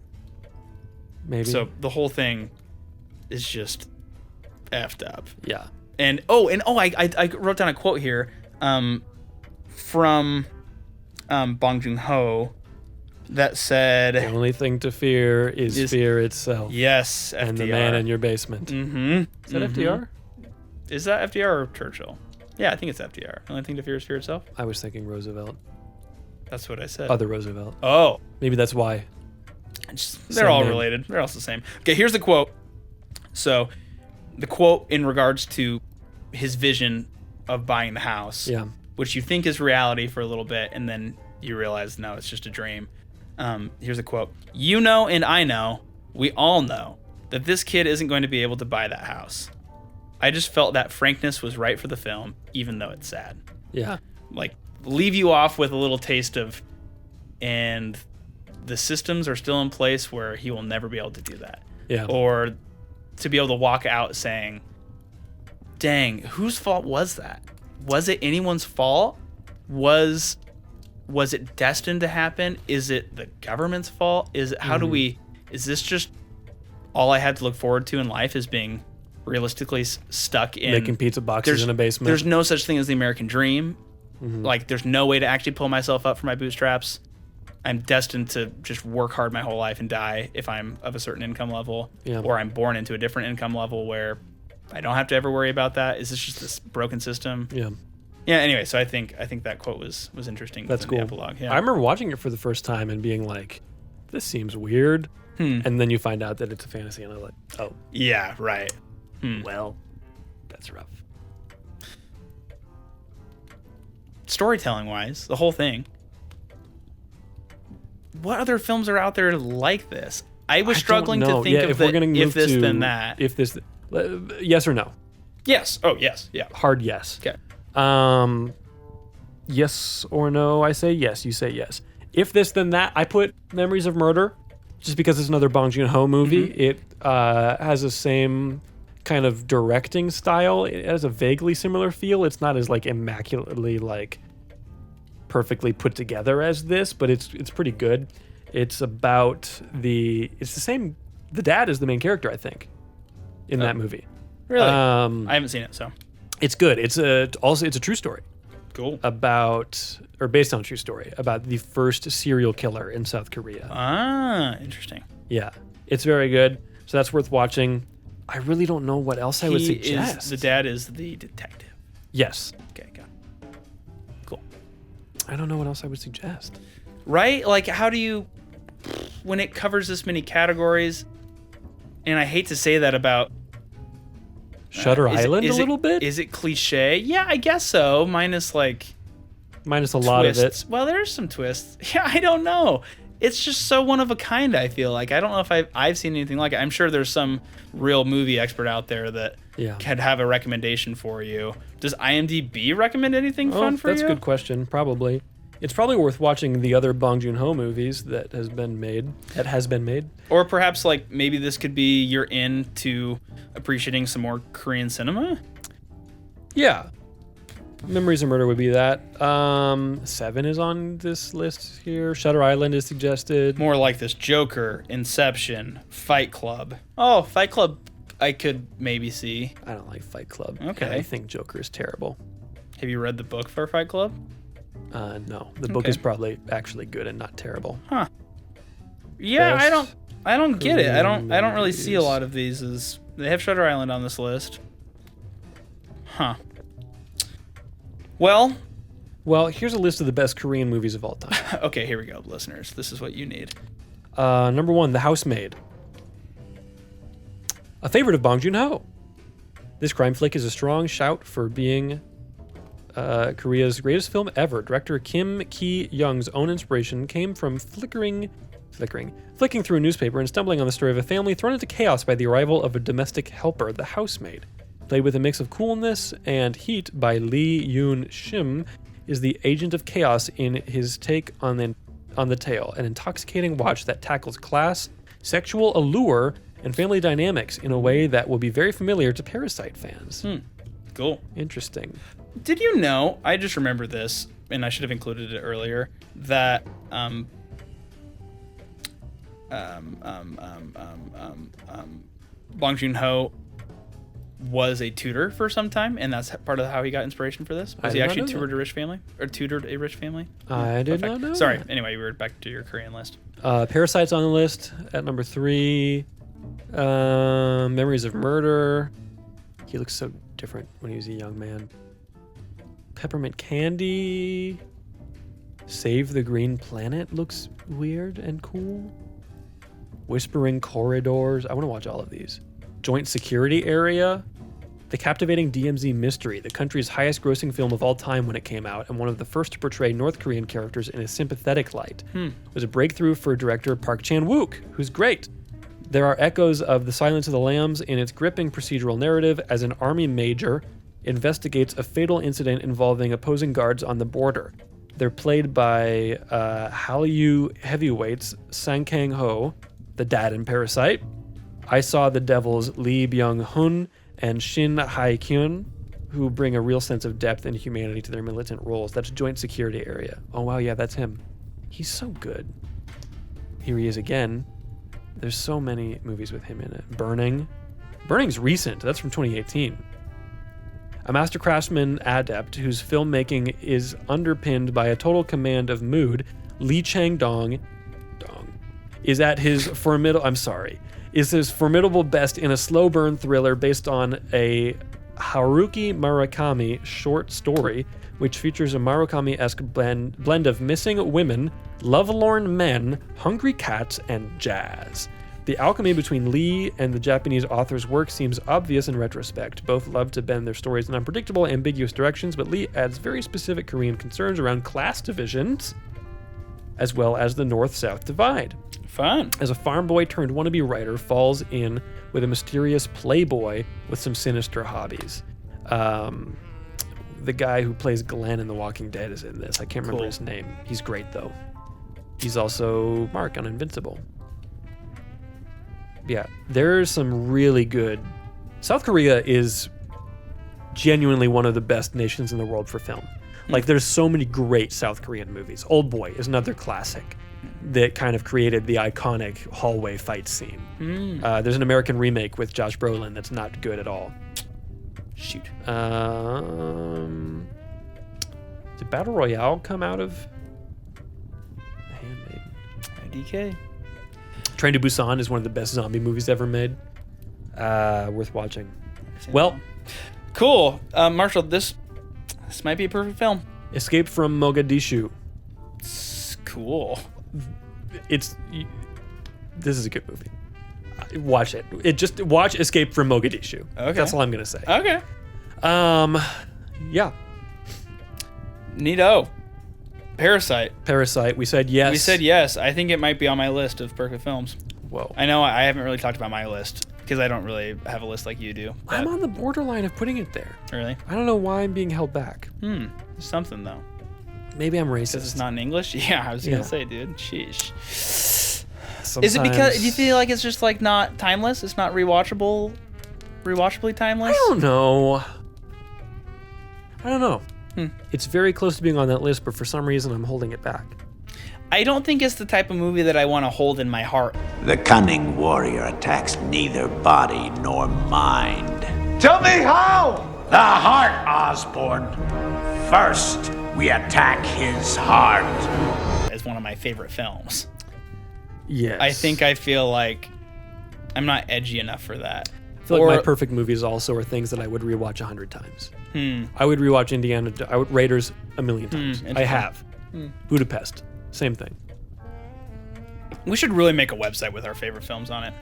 Maybe. So the whole thing is just effed up. Yeah. And I wrote down a quote here from Bong Joon-ho. that The said, only thing to fear is fear itself. yes, FDR. And the man in your basement. Mm-hmm. Is that FDR? Is that FDR or Churchill? Yeah, I think it's FDR. The only thing to fear is fear itself. I was thinking Roosevelt. That's what I said. Other Roosevelt. Oh. Maybe that's why. They're all name. related. They're all the same. Okay, here's the quote. So, the quote in regards to his vision of buying the house, Yeah. which you think is reality for a little bit, and then you realize, no, it's just a dream. Here's a quote. You know and I know, we all know, that this kid isn't going to be able to buy that house. I just felt that frankness was right for the film, even though it's sad. Yeah. Like, leave you off with a little taste of, and the systems are still in place where he will never be able to do that. Yeah. Or to be able to walk out saying, dang, whose fault was that? Was it anyone's fault? Was it destined to happen? Is it the government's fault? Is this just all I had to look forward to in life, is being realistically stuck in Making pizza boxes in a basement. There's no such thing as the American dream. Like, there's no way to actually pull myself up from my bootstraps. I'm destined to just work hard my whole life and die if I'm of a certain income level, or I'm born into a different income level where I don't have to ever worry about that. Is this just this broken system? Yeah. Yeah. Anyway, so I think that quote was interesting. That's cool. The epilogue. Yeah. I remember watching it for the first time and being like, this seems weird. And then you find out that it's a fantasy, and I'm like, oh. Yeah. Right. Well, that's rough. Storytelling wise, the whole thing. What other films are out there like this? I was struggling to think of if this, then that. If this, yes or no? Yes. Oh, yes. Yeah. Hard yes. Okay. Yes or no? I say yes. You say yes. If this, then that. I put Memories of Murder, just because it's another Bong Joon-ho movie. It has the same kind of directing style. It has a vaguely similar feel. It's not as like immaculately like perfectly put together as this, but it's pretty good. It's about the same. The dad is the main character, I think, in that movie. Really? I haven't seen it, so it's good. It's a true story. Cool. Based on a true story about the first serial killer in South Korea. Ah, interesting. Yeah, it's very good. So that's worth watching. I really don't know what else I would suggest. The dad is the detective. Yes. Okay, got it. Cool. I don't know what else I would suggest. Right? Like, how do you, when it covers this many categories, and I hate to say that about Shutter Island a little bit? Is it cliche? Yeah, I guess so. Minus a lot of it. Well, there's some twists. Yeah, I don't know. It's just so one of a kind, I feel like. I don't know if I've seen anything like it. I'm sure there's some real movie expert out there that could have a recommendation for you. Does IMDb recommend anything fun for you? That's a good question. Probably. It's probably worth watching the other Bong Joon-ho movies that has been made. Or perhaps, like, maybe this could be you're into appreciating some more Korean cinema? Yeah. Memories of Murder would be that. Seven is on this list here. Shutter Island is suggested. More like this: Joker, Inception, Fight Club. Oh, Fight Club I could maybe see. I don't like Fight Club. Okay. I think Joker is terrible. Have you read the book for Fight Club? No. The book is probably actually good and not terrible. Huh. Yeah, Best I don't get it. I don't really movies. see a lot of these as they have Shutter Island on this list. Huh. Well, here's a list of the best Korean movies of all time. Okay, here we go, listeners. This is what you need. Number 1, The Housemaid. A favorite of Bong Joon-ho. This crime flick is a strong shout for being Korea's greatest film ever. Director Kim Ki-young's own inspiration came from flicking through a newspaper and stumbling on the story of a family thrown into chaos by the arrival of a domestic helper, the housemaid. Played with a mix of coolness and heat by Lee Yoon-shim, is the agent of chaos in his take on the tale, an intoxicating watch that tackles class, sexual allure, and family dynamics in a way that will be very familiar to Parasite fans. Cool. Interesting. Did you know, I just remember this, and I should have included it earlier, that Bong Joon-ho was a tutor for some time, and that's part of how he got inspiration for this. Was he actually tutored a rich family? Or tutored a rich family? I did not know. Sorry. Anyway, we were back to your Korean list. Parasite's on the list at number 3. Memories of Murder. He looks so different when he was a young man. Peppermint Candy. Save the Green Planet looks weird and cool. Whispering Corridors. I want to watch all of these. Joint Security Area. The captivating DMZ Mystery, the country's highest grossing film of all time when it came out, and one of the first to portray North Korean characters in a sympathetic light. It was a breakthrough for director Park Chan-wook, who's great. There are echoes of The Silence of the Lambs in its gripping procedural narrative as an army major investigates a fatal incident involving opposing guards on the border. They're played by Hallyu heavyweights Sang Kang-ho, the dad in Parasite. I Saw the Devil's Lee Byung-hun and Shin Hae-kyun, who bring a real sense of depth and humanity to their militant roles. That's Joint Security Area. Oh, wow, yeah, that's him. He's so good. Here he is again. There's so many movies with him in it. Burning. Burning's recent. That's from 2018. A master craftsman adept whose filmmaking is underpinned by a total command of mood, Lee Chang-dong is his formidable best in a slow burn thriller based on a Haruki Murakami short story, which features a Murakami-esque blend of missing women, lovelorn men, hungry cats, and jazz. The alchemy between Lee and the Japanese author's work seems obvious in retrospect. Both love to bend their stories in unpredictable, ambiguous directions, but Lee adds very specific Korean concerns around class divisions, as well as the North-South divide. Fun. As a farm boy turned wannabe writer falls in with a mysterious playboy with some sinister hobbies. The guy who plays Glenn in The Walking Dead is in this. I can't remember his name. He's great, though. He's also Mark on Invincible. Yeah, there's some really good... South Korea is genuinely one of the best nations in the world for film. Like, there's so many great South Korean movies. Old Boy is another classic that kind of created the iconic hallway fight scene. There's an American remake with Josh Brolin that's not good at all. Shoot. Did Battle Royale come out of Handmaiden? IDK. Train to Busan is one of the best zombie movies ever made. Worth watching. Well, cool. Marshall, this might be a perfect film. Escape from Mogadishu. It's cool. This is a good movie. Watch it. Watch Escape from Mogadishu. Okay. That's all I'm gonna say. Okay. Yeah. Neato. Parasite. We said yes. I think it might be on my list of perfect films. Whoa. I know I haven't really talked about my list because I don't really have a list like you do. I'm on the borderline of putting it there. Really? I don't know why I'm being held back. Something though. Maybe I'm racist. Because it's not in English? Yeah, I was gonna say, dude. Sheesh. Sometimes... Is it because do you feel like it's just like not timeless? It's not rewatchably timeless? I don't know. It's very close to being on that list, but for some reason I'm holding it back. I don't think it's the type of movie that I want to hold in my heart. The cunning warrior attacks neither body nor mind. Tell me how! The heart, Osborne. First, we attack his heart. It's one of my favorite films. Yes. I feel like I'm not edgy enough for that. I feel like my perfect movies also are things that I would rewatch 100 times. I would rewatch Raiders a million times. I have. Budapest, same thing. We should really make a website with our favorite films on it.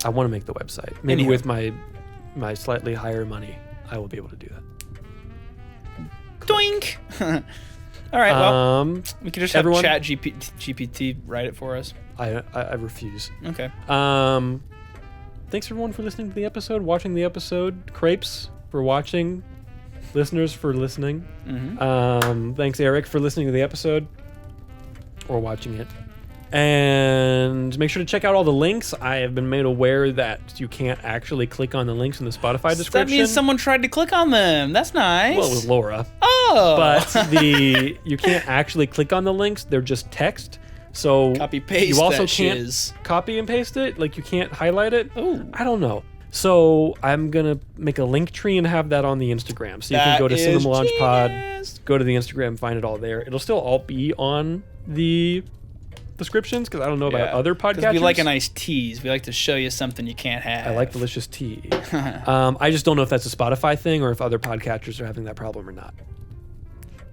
I want to make the website. Maybe with my slightly higher money, I will be able to do that. Doink! All right, well, we could just have Chat GPT write it for us. I refuse. Okay. Thanks everyone for listening to the episode, watching the episode. Crepes for watching. Listeners for listening. Thanks Eric for listening to the episode or watching it. And make sure to check out all the links. I have been made aware that you can't actually click on the links in the Spotify description. That means someone tried to click on them. That's nice. Well, it was Laura. Oh. But you can't actually click on the links. They're just text. So copy paste. You also can't copy and paste it. Like you can't highlight it. Oh. I don't know. So I'm gonna make a link tree and have that on the Instagram. So you can go to Cinema Lounge Pod, go to the Instagram, find it all there. It'll still all be on the descriptions because I don't know about other podcasters. We like a nice tease. We like to show you something you can't have. I like delicious tea. I just don't know if that's a Spotify thing or if other podcasters are having that problem or not.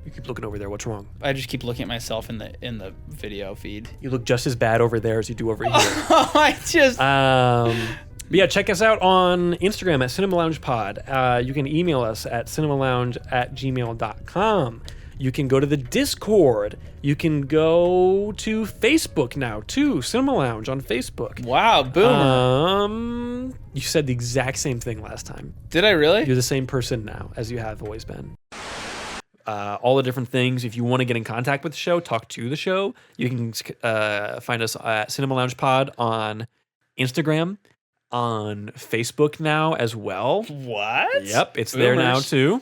You keep looking over there. What's wrong? I just keep looking at myself in the video feed. You look just as bad over there as you do over here. I just. But yeah, check us out on Instagram at Cinema Lounge Pod. You can email us at cinemalounge@gmail.com. You can go to the Discord. You can go to Facebook now, too. Cinema Lounge on Facebook. Wow, boomer. You said the exact same thing last time. Did I really? You're the same person now as you have always been. All the different things. If you want to get in contact with the show, talk to the show, you can find us at Cinema Lounge Pod on Instagram, on Facebook now as well. What? Yep, it's there now too.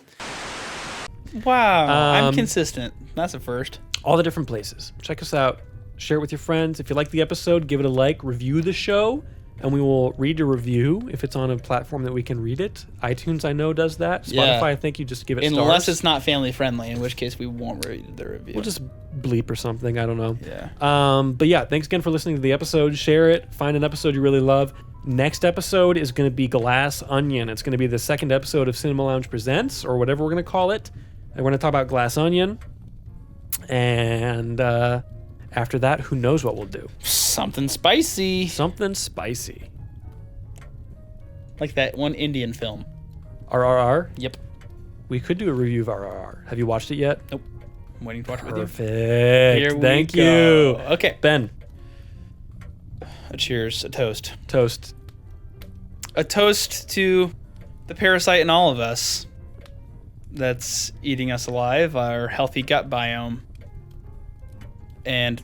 Wow, I'm consistent. That's a first. All the different places. Check us out. Share it with your friends. If you like the episode, give it a like. Review the show, and we will read your review if it's on a platform that we can read it. iTunes, I know, does that. Spotify, I think you just give it stars. Unless it's not family friendly, in which case we won't read the review. We'll just bleep or something. I don't know. Yeah. But yeah, thanks again for listening to the episode. Share it. Find an episode you really love. Next episode is going to be Glass Onion. It's going to be the second episode of Cinema Lounge Presents, or whatever we're going to call it. And we're going to talk about Glass Onion. And after that, who knows what we'll do. Something spicy. Something spicy. Like that one Indian film. RRR? Yep. We could do a review of RRR. Have you watched it yet? Nope. I'm waiting to watch it with you. Perfect. Thank you. Okay. Ben. A cheers. A toast. Toast. A toast to the parasite in all of us that's eating us alive, our healthy gut biome. And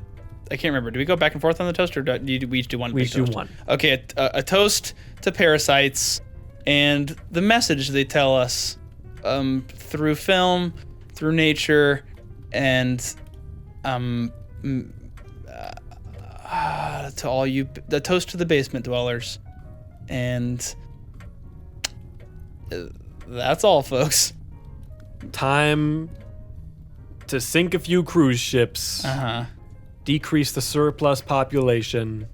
I can't remember. Do we go back and forth on the toast, or do we each do one? We each do one. Okay, a toast to parasites and the message they tell us through film, through nature, and to all you, the toast to the basement dwellers. And that's all, folks. Time to sink a few cruise ships. Uh-huh. Decrease the surplus population.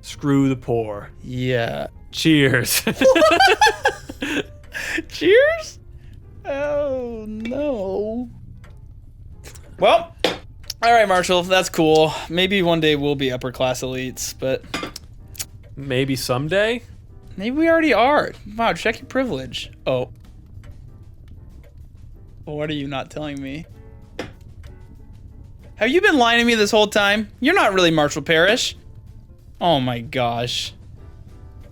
Screw the poor. Yeah. Cheers. Cheers? Oh, no. Well, all right, Marshall, that's cool. Maybe one day we'll be upper class elites, but Maybe someday? maybe we already are. Wow, check your privilege. Oh. What are you not telling me? Have you been lying to me this whole time? You're not really Marshall Parrish. Oh my gosh.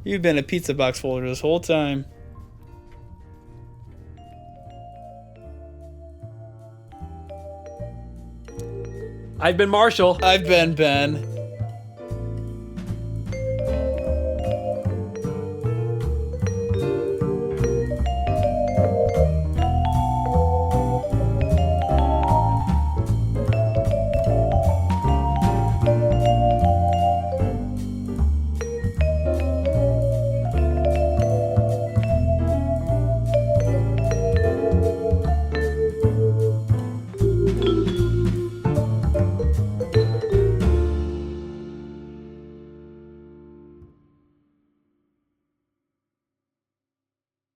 You've been a pizza box folder this whole time. I've been Marshall. I've been Ben.